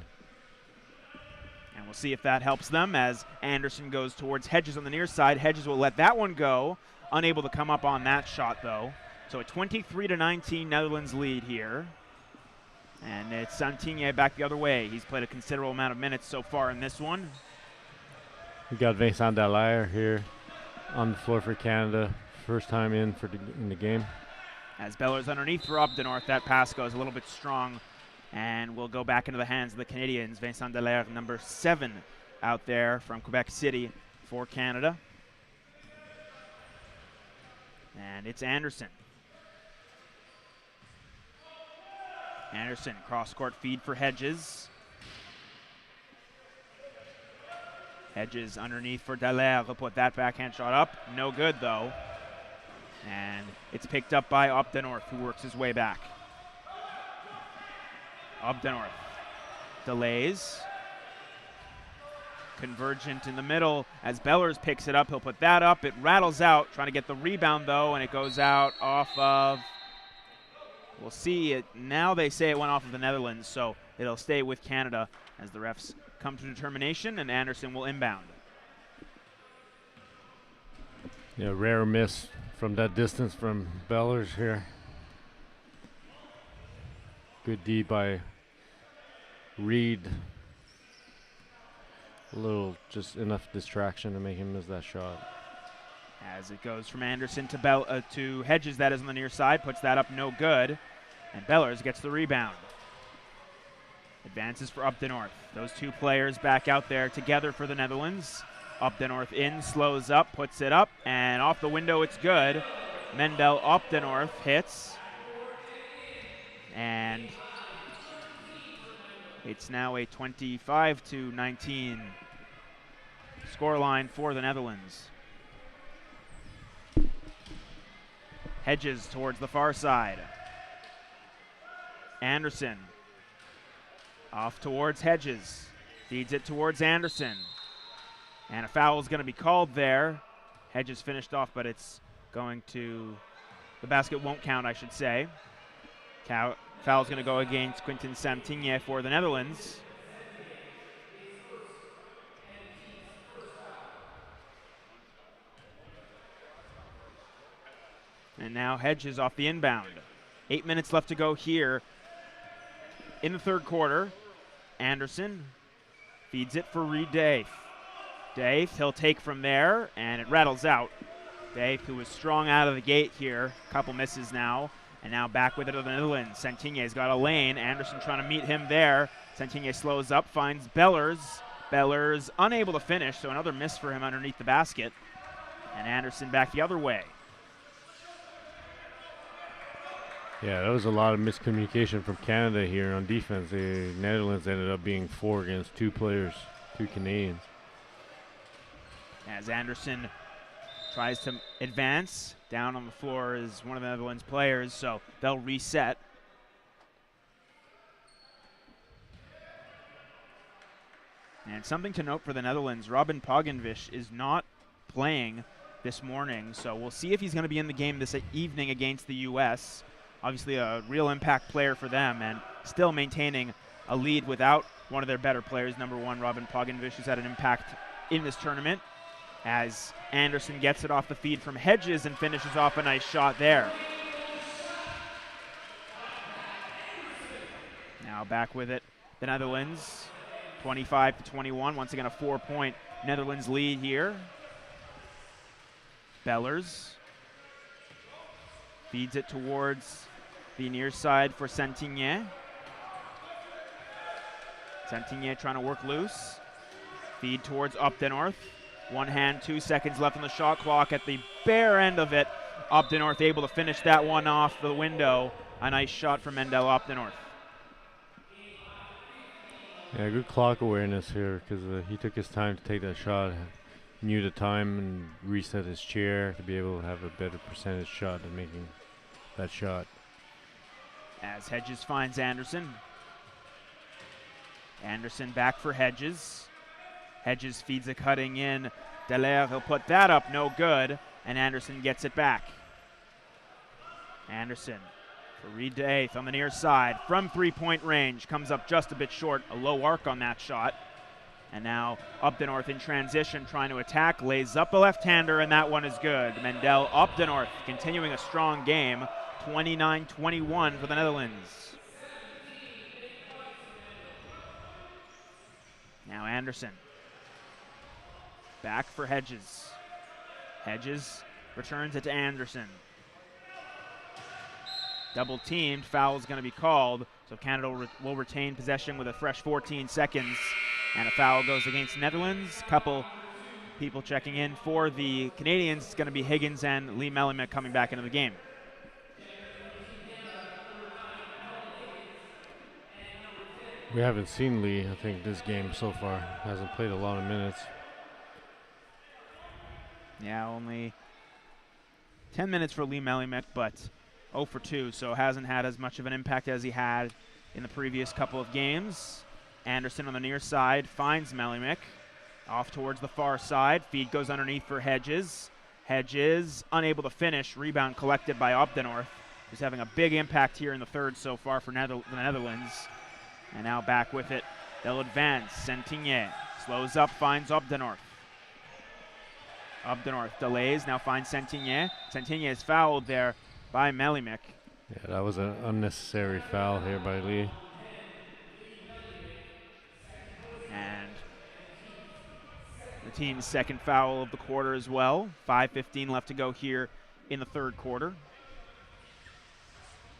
Speaker 1: And we'll see if that helps them as Anderson goes towards Hedges on the near side. Hedges will let that one go. Unable to come up on that shot, though. So a 23-19 Netherlands lead here. And it's Santigne back the other way. He's played a considerable amount of minutes so far in this one.
Speaker 2: We got Vincent Dallaire here on the floor for Canada. First time in the game.
Speaker 1: As Bellers underneath for Opdenorth, that pass goes a little bit strong and will go back into the hands of the Canadians. Vincent Dallaire, number 7 out there from Quebec City for Canada. And it's Anderson. Anderson, cross-court feed for Hedges. Hedges underneath for Dallaire. He'll put that backhand shot up. No good, though. And it's picked up by Opdenorth, who works his way back. Opdenorth delays. Convergent in the middle as Bellers picks it up. He'll put that up. It rattles out, trying to get the rebound, though, and it goes out off of, we'll see it. Now they say it went off of the Netherlands, so it'll stay with Canada as the refs come to determination, and Anderson will inbound.
Speaker 2: Yeah, rare miss from that distance from Bellers here. Good D by Reed. A little, just enough distraction to make him miss that shot.
Speaker 1: As it goes from Anderson to Hedges, that is on the near side, puts that up, no good. And Bellers gets the rebound. Advances for Opdenorth. Those two players back out there together for the Netherlands. Opdenorth in, slows up, puts it up, and off the window it's good. Mendel Opdenorth hits. And it's now a 25-19 scoreline for the Netherlands. Hedges towards the far side. Anderson off towards Hedges. Feeds it towards Anderson. And a foul is going to be called there. Hedges finished off, but it's going to, the basket won't count, I should say. Foul's going to go against Quentin Santigne for the Netherlands. And now Hedges off the inbound. 8 minutes left to go here in the third quarter. Anderson feeds it for Reed Dave. Dave, he'll take from there, and it rattles out. Dave, who was strong out of the gate here, a couple misses now, and now back with it to the Netherlands. Santigne's got a lane. Anderson trying to meet him there. Santigne slows up, finds Bellers. Bellers unable to finish, so another miss for him underneath the basket. And Anderson back the other way.
Speaker 2: Yeah, that was a lot of miscommunication from Canada here on defense. The Netherlands ended up being 4 against 2 players, 2 Canadians.
Speaker 1: As Anderson tries to advance, down on the floor is one of the Netherlands players, so they'll reset. And something to note for the Netherlands, Robin Pogenvish is not playing this morning, so we'll see if he's going to be in the game this evening against the U.S. Obviously a real impact player for them, and still maintaining a lead without one of their better players, number 1, Robin Pogenvish, who's had an impact in this tournament. As Anderson gets it off the feed from Hedges and finishes off a nice shot there. Now back with it, the Netherlands, 25-21. Once again, a 4-point Netherlands lead here. Bellers feeds it towards the near side for Santigne. Santigne trying to work loose. Feed towards Opdenorth. One hand, 2 seconds left on the shot clock at the bare end of it. Opdenorth able to finish that one off the window. A nice shot from Mendel Opdenorth.
Speaker 2: Yeah, good clock awareness here because he took his time to take that shot. knew the time and reset his chair to be able to have a better percentage shot at making that shot.
Speaker 1: As Hedges finds Anderson. Anderson back for Hedges. Hedges feeds a cutting in. Dallaire, he'll put that up, no good, and Anderson gets it back. Anderson for Reed to 8th on the near side from three-point range. Comes up just a bit short, a low arc on that shot. And now up the north in transition, trying to attack, lays up a left-hander, and that one is good. Mendel up the north, continuing a strong game, 29-21 for the Netherlands. Now Anderson. Back for Hedges. Hedges returns it to Anderson. Double teamed, foul is going to be called, so Canada will retain possession with a fresh 14 seconds, and a foul goes against Netherlands. Couple people checking in for the Canadians. It's going to be Higgins and Lee Melimek coming back into the game.
Speaker 2: We haven't seen Lee, I think, this game so far. Hasn't played a lot of minutes.
Speaker 1: Yeah, only 10 minutes for Lee Melimek, but 0 for 2, so hasn't had as much of an impact as he had in the previous couple of games. Anderson on the near side finds Melimek. Off towards the far side. Feed goes underneath for Hedges. Hedges unable to finish. Rebound collected by Opdenorth, who's having a big impact here in the third so far for the Netherlands. And now back with it. They'll advance. Sentigné slows up, finds Opdenorth. Opdenorth delays, now finds Sentigné. Sentigné is fouled there by Melimek.
Speaker 2: Yeah, that was an unnecessary foul here by Lee.
Speaker 1: And the team's second foul of the quarter as well. 5:15 left to go here in the third quarter.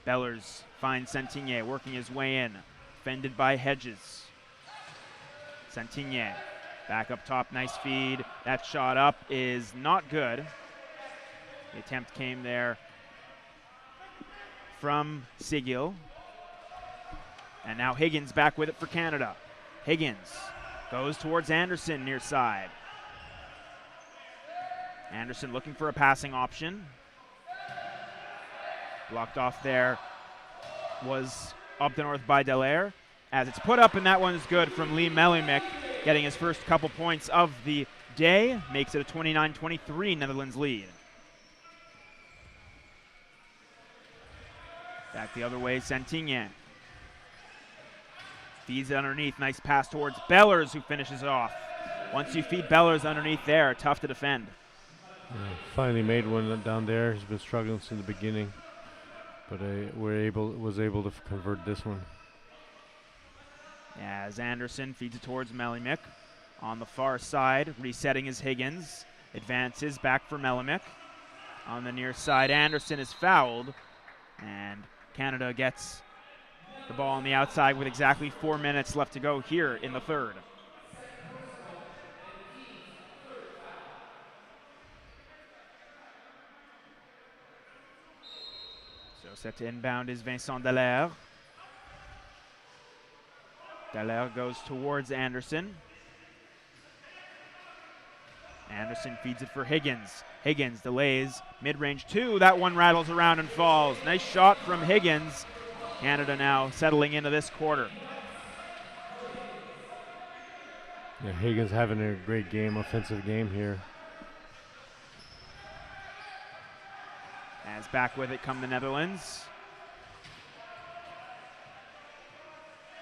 Speaker 1: Bellers finds Sentigné working his way in. Defended by Hedges. Sentigné back up top, nice feed. That shot up is not good. The attempt came there from Sigil. And now Higgins back with it for Canada. Higgins goes towards Anderson near side. Anderson looking for a passing option. Blocked off there was up the north by Dallaire. As it's put up, and that one is good from Lee Melimek, getting his first couple points of the day. Makes it a 29-23 Netherlands lead. Back the other way, Sentigné. Feeds it underneath. Nice pass towards Bellers, who finishes it off. Once you feed Bellers underneath there, tough to defend.
Speaker 2: Yeah, finally made one down there. He's been struggling since the beginning, but was able to convert this one.
Speaker 1: As Anderson feeds it towards Melimek. On the far side, resetting is Higgins. Advances back for Melimek. On the near side, Anderson is fouled. And Canada gets the ball on the outside with exactly 4 minutes left to go here in the third. So set to inbound is Vincent Dallaire. Dallaire goes towards Anderson. Anderson feeds it for Higgins. Higgins delays, mid-range two. That one rattles around and falls. Nice shot from Higgins. Canada now settling into this quarter.
Speaker 2: Yeah, Higgins having a great game, offensive game here.
Speaker 1: As back with it come the Netherlands.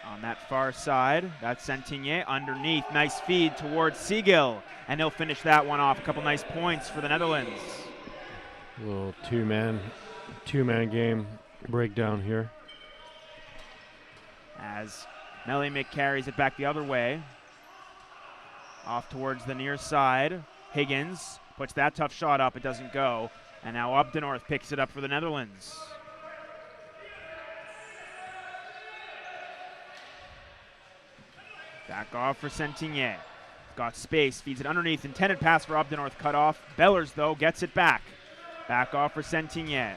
Speaker 1: On that far side, that's Sentigné underneath. Nice feed towards Sigil, and he'll finish that one off. A couple nice points for the Netherlands.
Speaker 2: A little two-man game breakdown here.
Speaker 1: As Melimek carries it back the other way. Off towards the near side. Higgins puts that tough shot up. It doesn't go. And now up the north picks it up for the Netherlands. Back off for Sentigné. Got space, feeds it underneath. Intended pass for Opdenorth, cut off. Bellers, though, gets it back. Back off for Sentigné.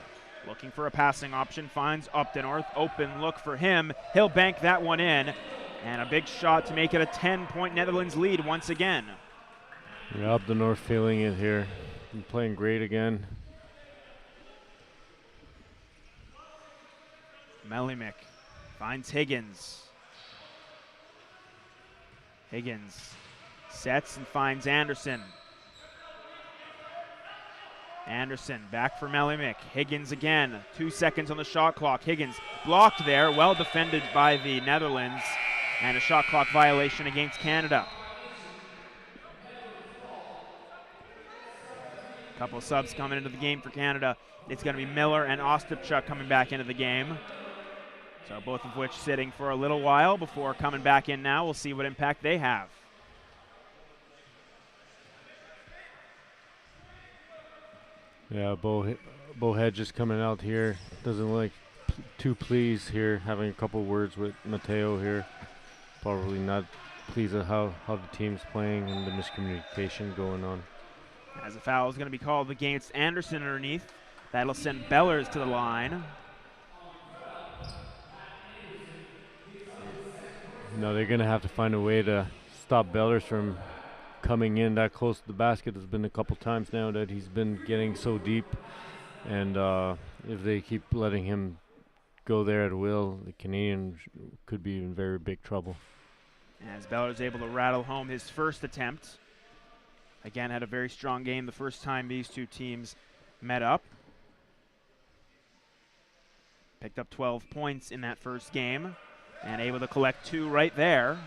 Speaker 1: Looking for a passing option, finds Opdenorth. Open look for him. He'll bank that one in. And a big shot to make it a 10-point Netherlands lead once again.
Speaker 2: Yeah, up the north feeling it here. Been playing great again.
Speaker 1: Melimick finds Higgins. Higgins sets and finds Anderson. Anderson back for Melimick. Higgins again. 2 seconds on the shot clock. Higgins blocked there. Well defended by the Netherlands. And a shot clock violation against Canada. A couple of subs coming into the game for Canada. It's going to be Miller and Ostapchuk coming back into the game. So both of which sitting for a little while before coming back in now. We'll see what impact they have.
Speaker 2: Yeah, Bo Hedges coming out here. Doesn't look too pleased here, having a couple words with Mateo here. Probably not pleased at how the team's playing and the miscommunication going on.
Speaker 1: As a foul is going to be called against Anderson underneath. That'll send Bellers to the line.
Speaker 2: No, they're going to have to find a way to stop Bellers from coming in that close to the basket. There's been a couple times now that he's been getting so deep, and if they keep letting him go there at will, the Canadians could be in very big trouble.
Speaker 1: As Bellers able to rattle home his first attempt. Again, had a very strong game the first time these two teams met up. Picked up 12 points in that first game and able to collect 2 right there.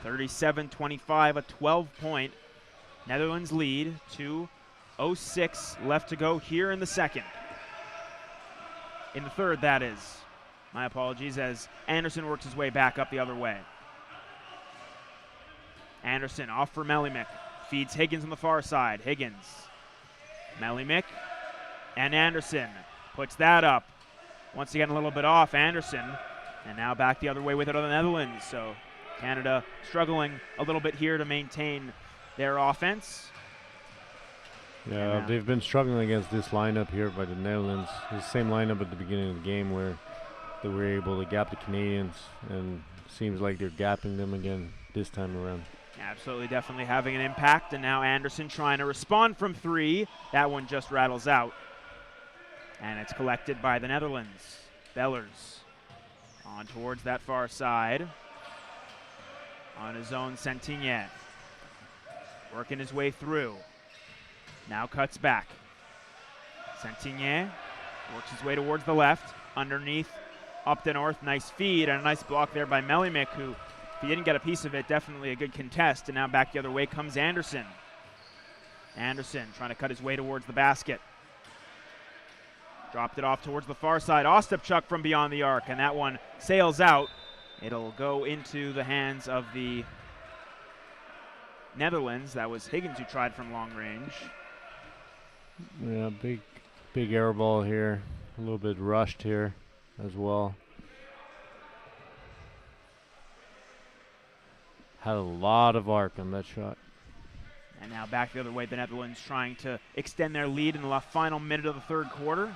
Speaker 1: 37-25, a 12-point Netherlands lead. 2:06 left to go here in the second. In the third, that is. My apologies, as Anderson works his way back up the other way. Anderson off for Melimick. Feeds Higgins on the far side. Higgins. Melimick and Anderson. Puts that up. Once again, a little bit off Anderson. And now back the other way with it on the Netherlands. So Canada struggling a little bit here to maintain their offense.
Speaker 2: Yeah, they've been struggling against this lineup here by the Netherlands. The same lineup at the beginning of the game where they were able to gap the Canadians, and seems like they're gapping them again this time around.
Speaker 1: Absolutely, definitely having an impact. And now Anderson trying to respond from 3. That one just rattles out. And it's collected by the Netherlands. Bellers on towards that far side. On his own, Santinier. Working his way through. Now cuts back. Santinier works his way towards the left. Underneath, up the north. Nice feed and a nice block there by Melimick, who, if he didn't get a piece of it, definitely a good contest. And now back the other way comes Anderson. Anderson trying to cut his way towards the basket. Dropped it off towards the far side. Ostapchuk from beyond the arc, and that one sails out. It'll go into the hands of the Netherlands. That was Higgins who tried from long range.
Speaker 2: Yeah, big air ball here. A little bit rushed here as well. Had a lot of arc on that shot.
Speaker 1: And now back the other way, the Netherlands trying to extend their lead in the final minute of the third quarter.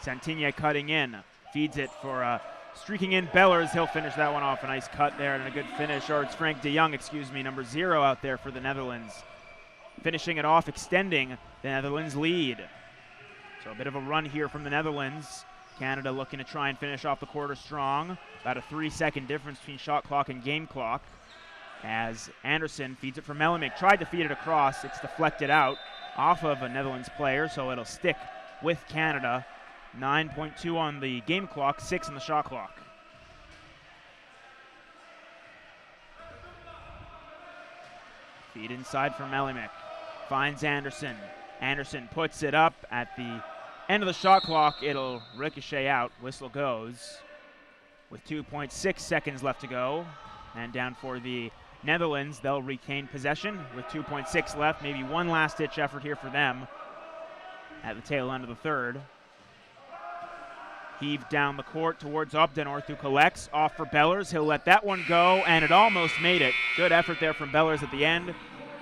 Speaker 1: Santinier cutting in, feeds it for streaking in Bellers. He'll finish that one off. A nice cut there and a good finish. Or it's Frank de Jong, excuse me, number 0 out there for the Netherlands. Finishing it off, extending the Netherlands lead. So a bit of a run here from the Netherlands. Canada looking to try and finish off the quarter strong. About a 3-second difference between shot clock and game clock. As Anderson feeds it for Melimick. Tried to feed it across. It's deflected out off of a Netherlands player, so it'll stick with Canada. 9.2 on the game clock, 6 on the shot clock. Feed inside for Melimick. Finds Anderson. Anderson puts it up at the end of the shot clock. It'll ricochet out. Whistle goes with 2.6 seconds left to go. And down for the Netherlands, they'll retain possession with 2.6 left. Maybe one last-ditch effort here for them at the tail end of the third. Heaved down the court towards Obdenorth, who collects. Off for Bellers. He'll let that one go, and it almost made it. Good effort there from Bellers at the end,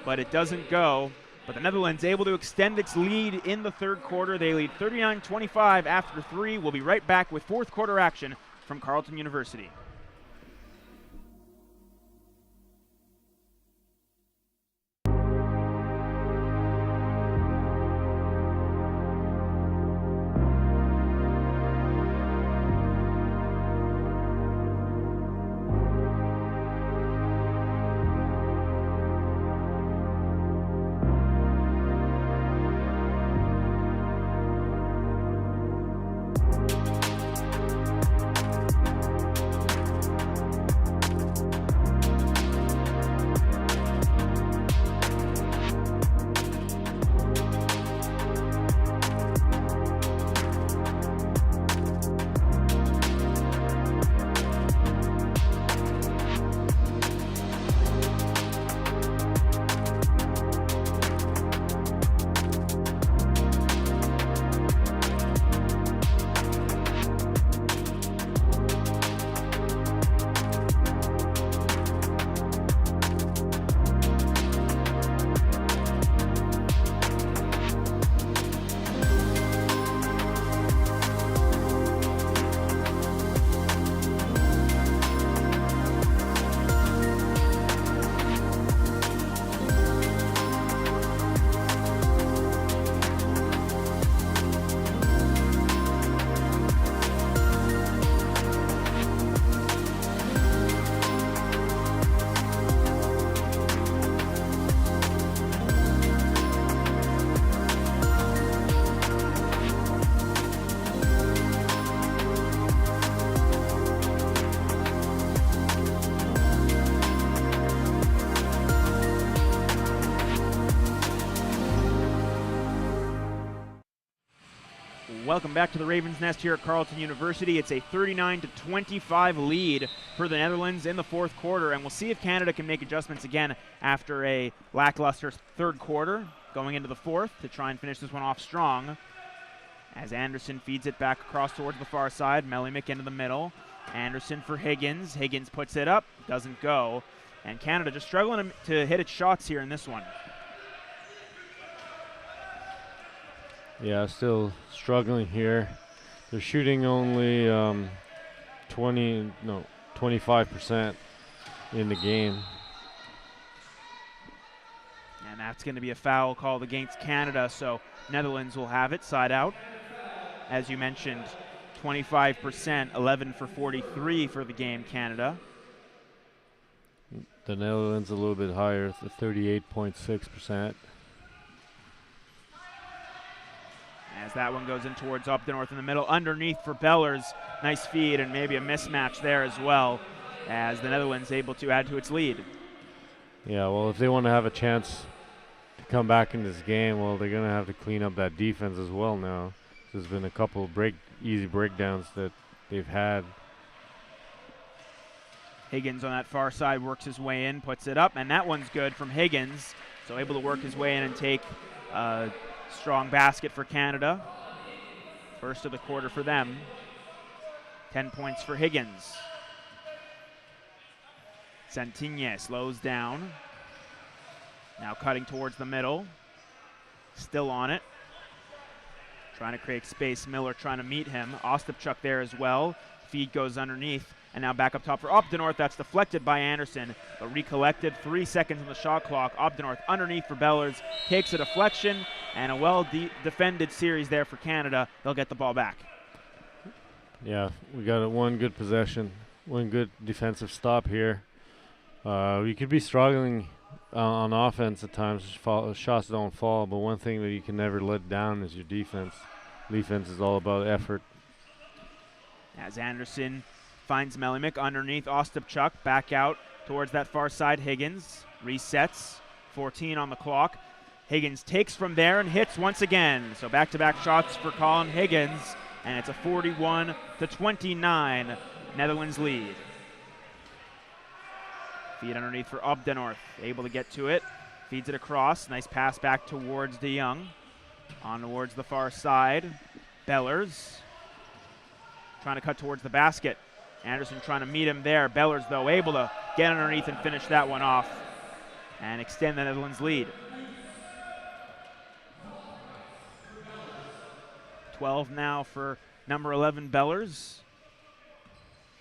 Speaker 1: but it doesn't go. But the Netherlands able to extend its lead in the third quarter. They lead 39-25 after 3. We'll be right back with fourth quarter action from Carleton University. Welcome back to the Ravens Nest here at Carleton University. It's a 39-25 lead for the Netherlands in the fourth quarter, and we'll see if Canada can make adjustments again after a lackluster third quarter, going into the fourth to try and finish this one off strong. As Anderson feeds it back across towards the far side, Melimick into the middle. Anderson for Higgins. Higgins puts it up, doesn't go. And Canada just struggling to hit its shots here in this one.
Speaker 2: Yeah, still struggling here. They're shooting only 25% in the game.
Speaker 1: And that's going to be a foul called against Canada, so Netherlands will have it side out. As you mentioned, 25%, 11 for 43 for the game, Canada.
Speaker 2: The Netherlands a little bit higher, 38.6%.
Speaker 1: As that one goes in towards up the north in the middle, underneath for Bellers. Nice feed and maybe a mismatch there as well, as the Netherlands able to add to its lead.
Speaker 2: Yeah, well, if they want to have a chance to come back in this game, well, they're going to have to clean up that defense as well now. There's been a couple of easy breakdowns that they've had.
Speaker 1: Higgins on that far side works his way in, puts it up, and that one's good from Higgins. So able to work his way in and take a strong basket for Canada. First of the quarter for them. 10 points for Higgins. Santigne slows down. Now cutting towards the middle. Still on it. Trying to create space. Miller trying to meet him. Ostapchuk there as well. Feed goes underneath. And now back up top for Opdenorth. That's deflected by Anderson, but recollected. 3 seconds on the shot clock. Opdenorth underneath for Bellers. Takes a deflection, and a well-defended series there for Canada. They'll get the ball back.
Speaker 2: Yeah, we got one good possession, one good defensive stop here. We could be struggling on offense at times. Shots don't fall, but one thing that you can never let down is your defense. Defense is all about effort.
Speaker 1: As Anderson finds Melimick underneath Ostapchuk, back out towards that far side. Higgins resets, 14 on the clock. Higgins takes from there and hits once again. So back-to-back shots for Colin Higgins, and it's a 41-29 Netherlands lead. Feed underneath for Opdenorth, able to get to it. Feeds it across, nice pass back towards De Jong. On towards the far side, Bellers trying to cut towards the basket. Anderson trying to meet him there. Bellers, though, able to get underneath and finish that one off and extend the Netherlands' lead. 12 now for number 11, Bellers.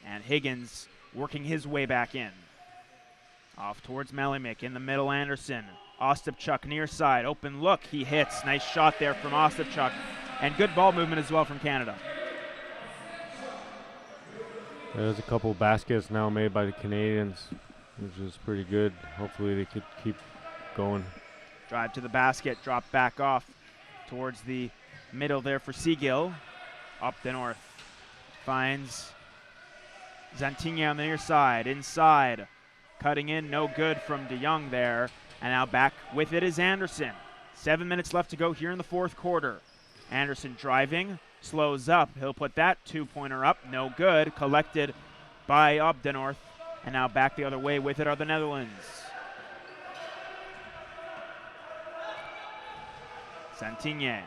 Speaker 1: And Higgins working his way back in. Off towards Melimick. In the middle, Anderson. Ostapchuk near side. Open look. He hits. Nice shot there from Ostapchuk. And good ball movement as well from Canada.
Speaker 2: There's a couple baskets now made by the Canadians, which is pretty good. Hopefully they could keep going.
Speaker 1: Drive to the basket, drop back off towards the middle there for Seagill. Up the north. Finds Santigne on the near side, inside. Cutting in, no good from De Jong there. And now back with it is Anderson. 7 minutes left to go here in the fourth quarter. Anderson driving. Slows up. He'll put that two-pointer up. No good. Collected by Opdenorth. And now back the other way with it are the Netherlands. Santigne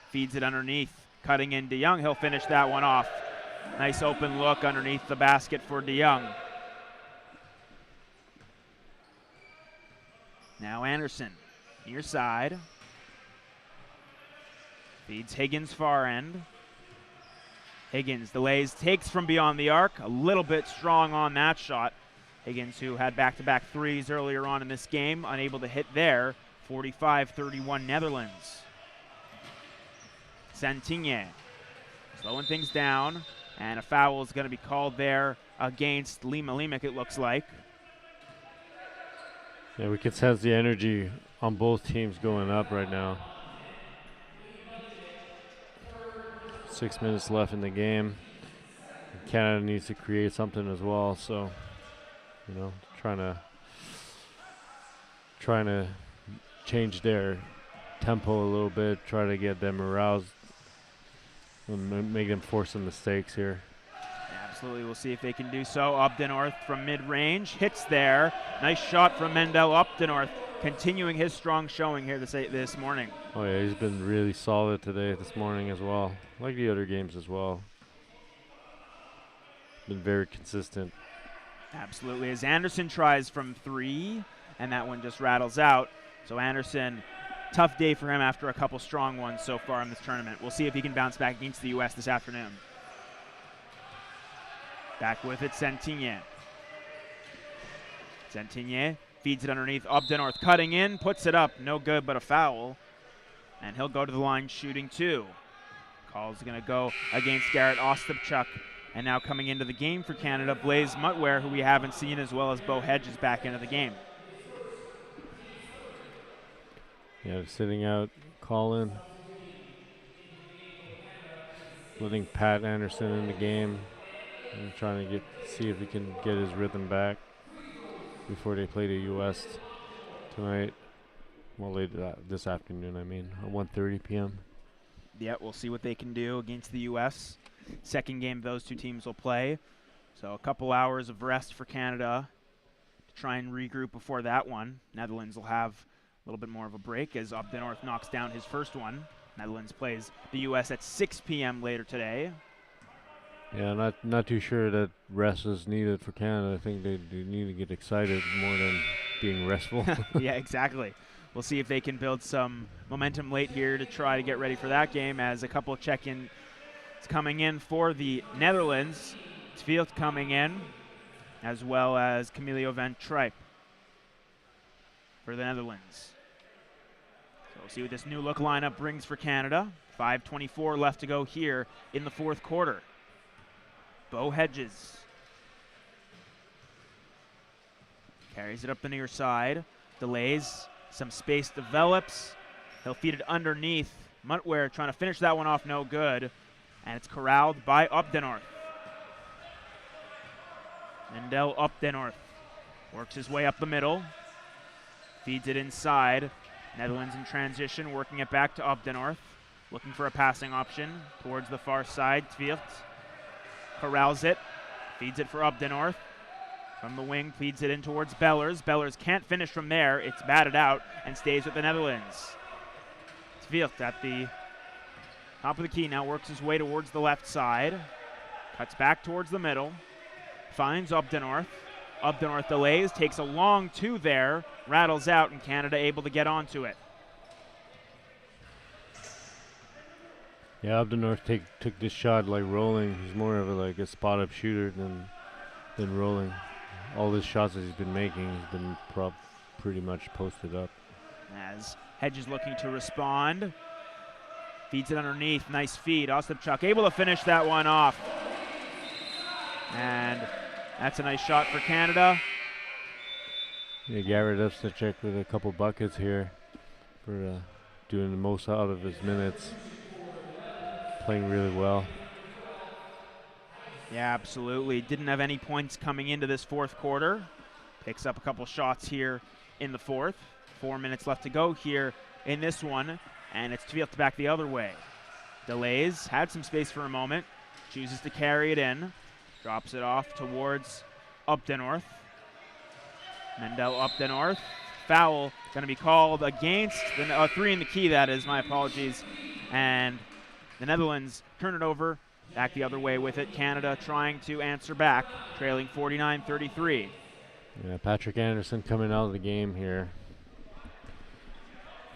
Speaker 1: feeds it underneath. Cutting in De Jong. He'll finish that one off. Nice open look underneath the basket for De Jong. Now Anderson, near side. Feeds Higgins far end. Higgins delays, takes from beyond the arc. A little bit strong on that shot. Higgins, who had back-to-back threes earlier on in this game, unable to hit there. 45-31 Netherlands. Santigne slowing things down, and a foul is going to be called there against Melimick, it looks like.
Speaker 2: Yeah, we can sense the energy on both teams going up right now. 6 minutes left in the game. Canada needs to create something as well, so trying to change their tempo a little bit, try to get them aroused Make them force some mistakes here.
Speaker 1: Absolutely, we'll see if they can do so. Updenorth from mid-range, hits there. Nice shot from Mendel Updenorth, continuing his strong showing here this morning.
Speaker 2: Oh yeah, he's been really solid this morning as well, like the other games as well. Been very consistent.
Speaker 1: Absolutely, as Anderson tries from 3, and that one just rattles out. So Anderson, tough day for him after a couple strong ones so far in this tournament. We'll see if he can bounce back against the U.S. this afternoon. Back with it, Sentinier. Sentinier feeds it underneath. Updenorth cutting in, puts it up. No good, but a foul. And he'll go to the line shooting 2. Call's going to go against Garrett Ostapchuk. And now coming into the game for Canada, Blaise Mutware, who we haven't seen, as well as Bo Hedges back into the game.
Speaker 2: Yeah, sitting out Colin. Letting Pat Anderson in the game. I'm trying to see if he can get his rhythm back before they play the U.S. tonight. Well, later this afternoon, I mean, at 1:30 p.m.
Speaker 1: Yeah, we'll see what they can do against the U.S. Second game those two teams will play. So a couple hours of rest for Canada to try and regroup before that one. Netherlands will have a little bit more of a break as Updenorth knocks down his first one. Netherlands plays the U.S. at 6 p.m. later today.
Speaker 2: Yeah, not too sure that rest is needed for Canada. I think they need to get excited more than being restful.
Speaker 1: Yeah, exactly. We'll see if they can build some momentum late here to try to get ready for that game, as a couple of check-ins coming in for the Netherlands. Tvielt coming in, as well as Camilio van Tripe for the Netherlands. So we'll see what this new look lineup brings for Canada. 5:24 left to go here in the fourth quarter. Bo Hedges carries it up the near side, delays, some space develops. He'll feed it underneath. Mutware trying to finish that one off, no good. And it's corralled by Updenorth. Mendel Updenorth works his way up the middle, feeds it inside. Netherlands in transition, working it back to Updenorth, looking for a passing option towards the far side. Tvielt corrals it, feeds it for Updenorth. From the wing, feeds it in towards Bellers. Bellers can't finish from there. It's batted out and stays with the Netherlands. Tvielt at the top of the key now works his way towards the left side. Cuts back towards the middle. Finds Updenorth. Updenorth delays, takes a long 2 there. Rattles out, and Canada able to get onto it.
Speaker 2: Yeah, Updenorth took this shot like rolling. He's more of a spot-up shooter than rolling. All his shots that he's been making, he's been pretty much posted up.
Speaker 1: As Hedges looking to respond. Feeds it underneath. Nice feed. Ostapchuk able to finish that one off. And that's a nice shot for Canada.
Speaker 2: Yeah, Garrett Ostapchuk with a couple buckets here for doing the most out of his minutes. Playing really well.
Speaker 1: Yeah, absolutely. Didn't have any points coming into this fourth quarter. Picks up a couple shots here in the fourth. 4 minutes left to go here in this one. And it's Tvielt back the other way. Delays, had some space for a moment. Chooses to carry it in. Drops it off towards Updenorth. Mendel Updenorth. Foul going to be called against, 3 in the key, that is, my apologies. And the Netherlands turn it over, back the other way with it. Canada trying to answer back, trailing 49-33.
Speaker 2: Yeah, Patrick Anderson coming out of the game here.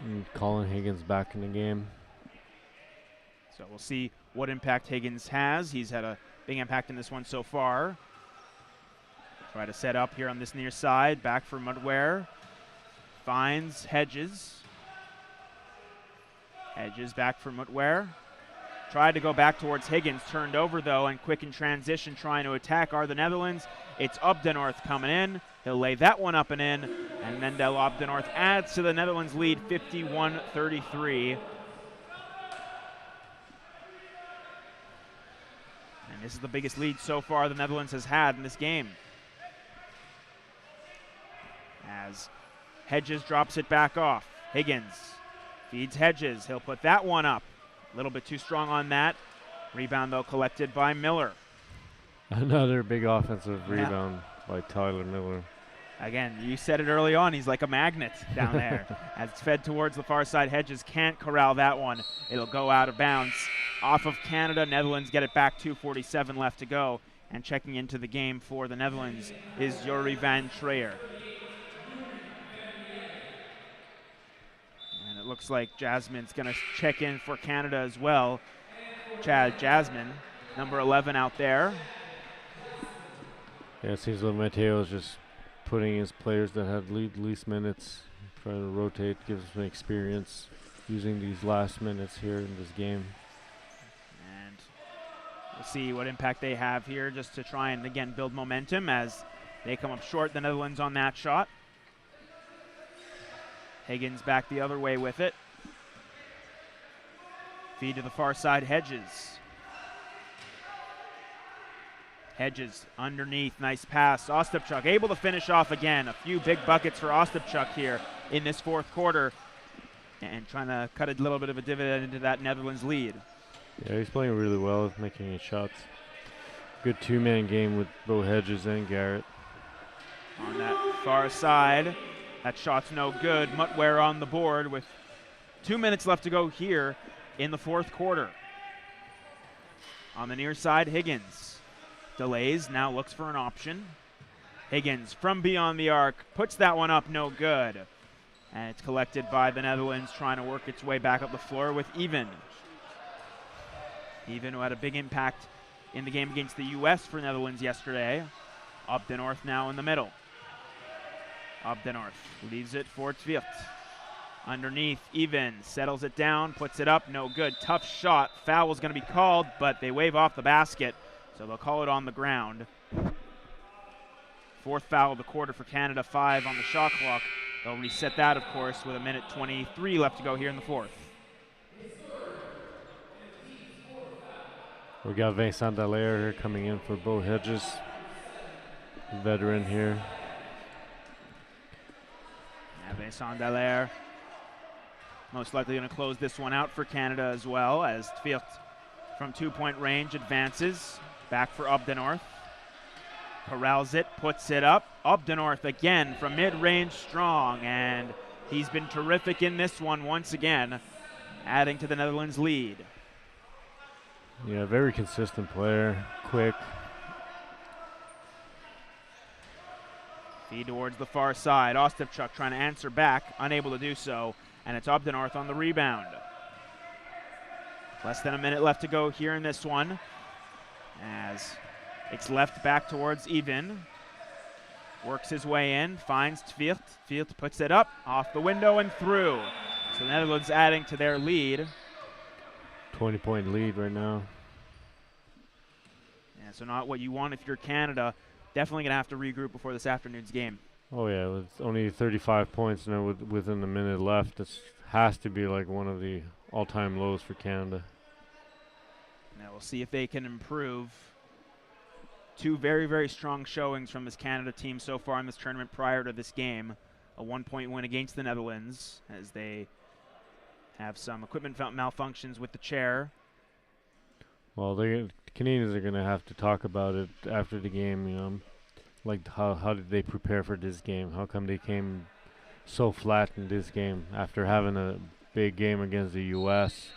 Speaker 2: And Colin Higgins back in the game.
Speaker 1: So we'll see what impact Higgins has. He's had a big impact in this one so far. Try to set up here on this near side. Back for Mutware. Finds Hedges. Hedges back for Mutware. Tried to go back towards Higgins. Turned over, though, and quick in transition trying to attack are the Netherlands. It's Updenorth coming in. He'll lay that one up and in. And Mendel Updenorth adds to the Netherlands lead, 51-33. And this is the biggest lead so far the Netherlands has had in this game. As Hedges drops it back off. Higgins feeds Hedges. He'll put that one up. A little bit too strong on that. Rebound, though, collected by Miller.
Speaker 2: Another big offensive rebound by Tyler Miller.
Speaker 1: Again, you said it early on, he's like a magnet down there. As it's fed towards the far side, Hedges can't corral that one. It'll go out of bounds. Off of Canada, Netherlands get it back, 2:47 left to go. And checking into the game for the Netherlands is Yuri van Treyer. And it looks like Jasmine's going to check in for Canada as well. Chad Jasmine, number 11 out there.
Speaker 2: Yeah, it seems like Mateo's just putting his players that had least minutes, trying to rotate, gives them experience using these last minutes here in this game.
Speaker 1: And we'll see what impact they have here just to try and, again, build momentum as they come up short, the Netherlands, on that shot. Higgins back the other way with it. Feed to the far side, Hedges. Hedges underneath, nice pass. Ostapchuk able to finish off again. A few big buckets for Ostapchuk here in this fourth quarter, and trying to cut a little bit of a dividend into that Netherlands lead.
Speaker 2: Yeah, he's playing really well, making his shots. Good two-man game with both Hedges and Garrett.
Speaker 1: On that far side, that shot's no good. Mutware on the board with 2 minutes left to go here in the fourth quarter. On the near side, Higgins. Delays, now looks for an option. Higgins from beyond the arc, puts that one up, no good. And it's collected by the Netherlands, trying to work its way back up the floor with Even. Even, who had a big impact in the game against the U.S. for Netherlands yesterday. Up the north now in the middle. Up the north, leaves it for Tvirt. Underneath, Even settles it down, puts it up, no good. Tough shot, foul is going to be called, but they wave off the basket. So they'll call it on the ground. Fourth foul of the quarter for Canada, 5 on the shot clock. They'll reset that, of course, with 1:23 left to go here in the fourth.
Speaker 2: We got Vincent Dallaire here coming in for Beau Hedges. Veteran here.
Speaker 1: Yeah, Vincent Dallaire most likely going to close this one out for Canada as well, as Tvirt from 2-point range advances. Back for Obdenorth. Corrals it, puts it up. Obdenorth again from mid-range strong, and he's been terrific in this one once again, adding to the Netherlands' lead.
Speaker 2: Yeah, very consistent player, quick.
Speaker 1: Feed towards the far side. Ostapchuk trying to answer back, unable to do so, and it's Obdenorth on the rebound. Less than a minute left to go here in this one, as it's left back towards Even. Works his way in, finds Tvirt. Tvirt puts it up, off the window and through. So the Netherlands adding to their lead.
Speaker 2: 20-point lead right now.
Speaker 1: Yeah, so not what you want if you're Canada. Definitely going to have to regroup before this afternoon's game.
Speaker 2: Oh yeah, with only 35 points now within a minute left. This has to be like one of the all-time lows for Canada.
Speaker 1: Now we'll see if they can improve. Two very, very strong showings from this Canada team so far in this tournament prior to this game. A 1-point win against the Netherlands, as they have some equipment malfunctions with the chair.
Speaker 2: Well, the Canadians are going to have to talk about it after the game, you know. Like, how did they prepare for this game? How come they came so flat in this game after having a big game against the U.S.?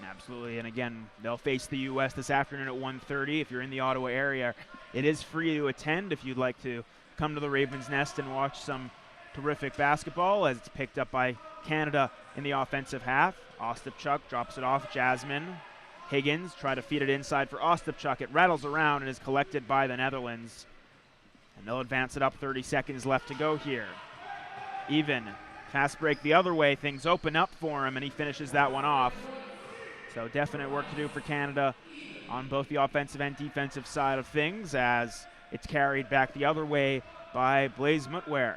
Speaker 1: Absolutely, and again, they'll face the U.S. this afternoon at 1:30. If you're in the Ottawa area, it is free to attend if you'd like to come to the Ravens' Nest and watch some terrific basketball, as it's picked up by Canada in the offensive half. Ostapchuk drops it off. Jasmine. Higgins try to feed it inside for Ostapchuk. It rattles around and is collected by the Netherlands. And they'll advance it up, 30 seconds left to go here. Even. Fast break the other way. Things open up for him, and he finishes that one off. So definite work to do for Canada on both the offensive and defensive side of things, as it's carried back the other way by Blaise Mutware.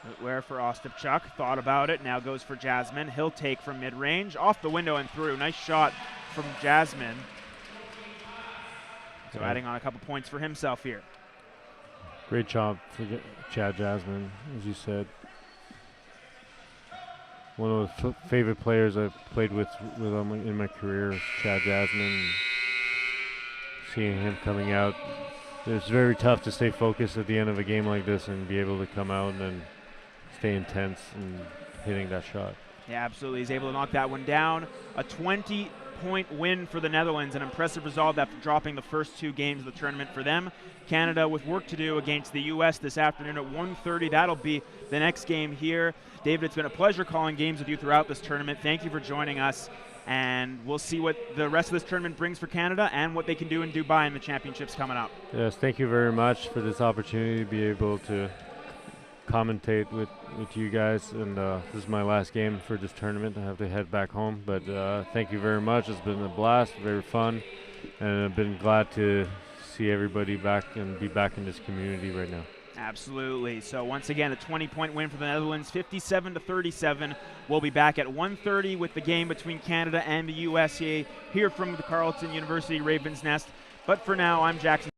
Speaker 1: Mutware for Ostapchuk, thought about it, now goes for Jasmine. He'll take from mid-range, off the window and through. Nice shot from Jasmine. So adding on a couple points for himself here.
Speaker 2: Great job for Chad Jasmine, as you said. one of the favorite players I've played with in my career is Chad Jasmine. Seeing him coming out, it's very tough to stay focused at the end of a game like this and be able to come out and stay intense and hitting that shot.
Speaker 1: Yeah, absolutely. He's able to knock that one down. A 20-point win for the Netherlands, an impressive result after dropping the first 2 games of the tournament for them. Canada with work to do against the U.S. this afternoon at 1:30. That'll be the next game here. David, it's been a pleasure calling games with you throughout this tournament. Thank you for joining us, and we'll see what the rest of this tournament brings for Canada and what they can do in Dubai in the championships coming up.
Speaker 2: Yes, thank you very much for this opportunity to be able to commentate with you guys, and this is my last game for this tournament. I have to head back home, but thank you very much. It's been a blast, very fun, and I've been glad to see everybody back and be back in this community right now.
Speaker 1: Absolutely. So once again, a 20-point win for the Netherlands, 57-37. We'll be back at 1:30 with the game between Canada and the USA here from the Carleton University Ravens Nest. But for now, I'm Jackson.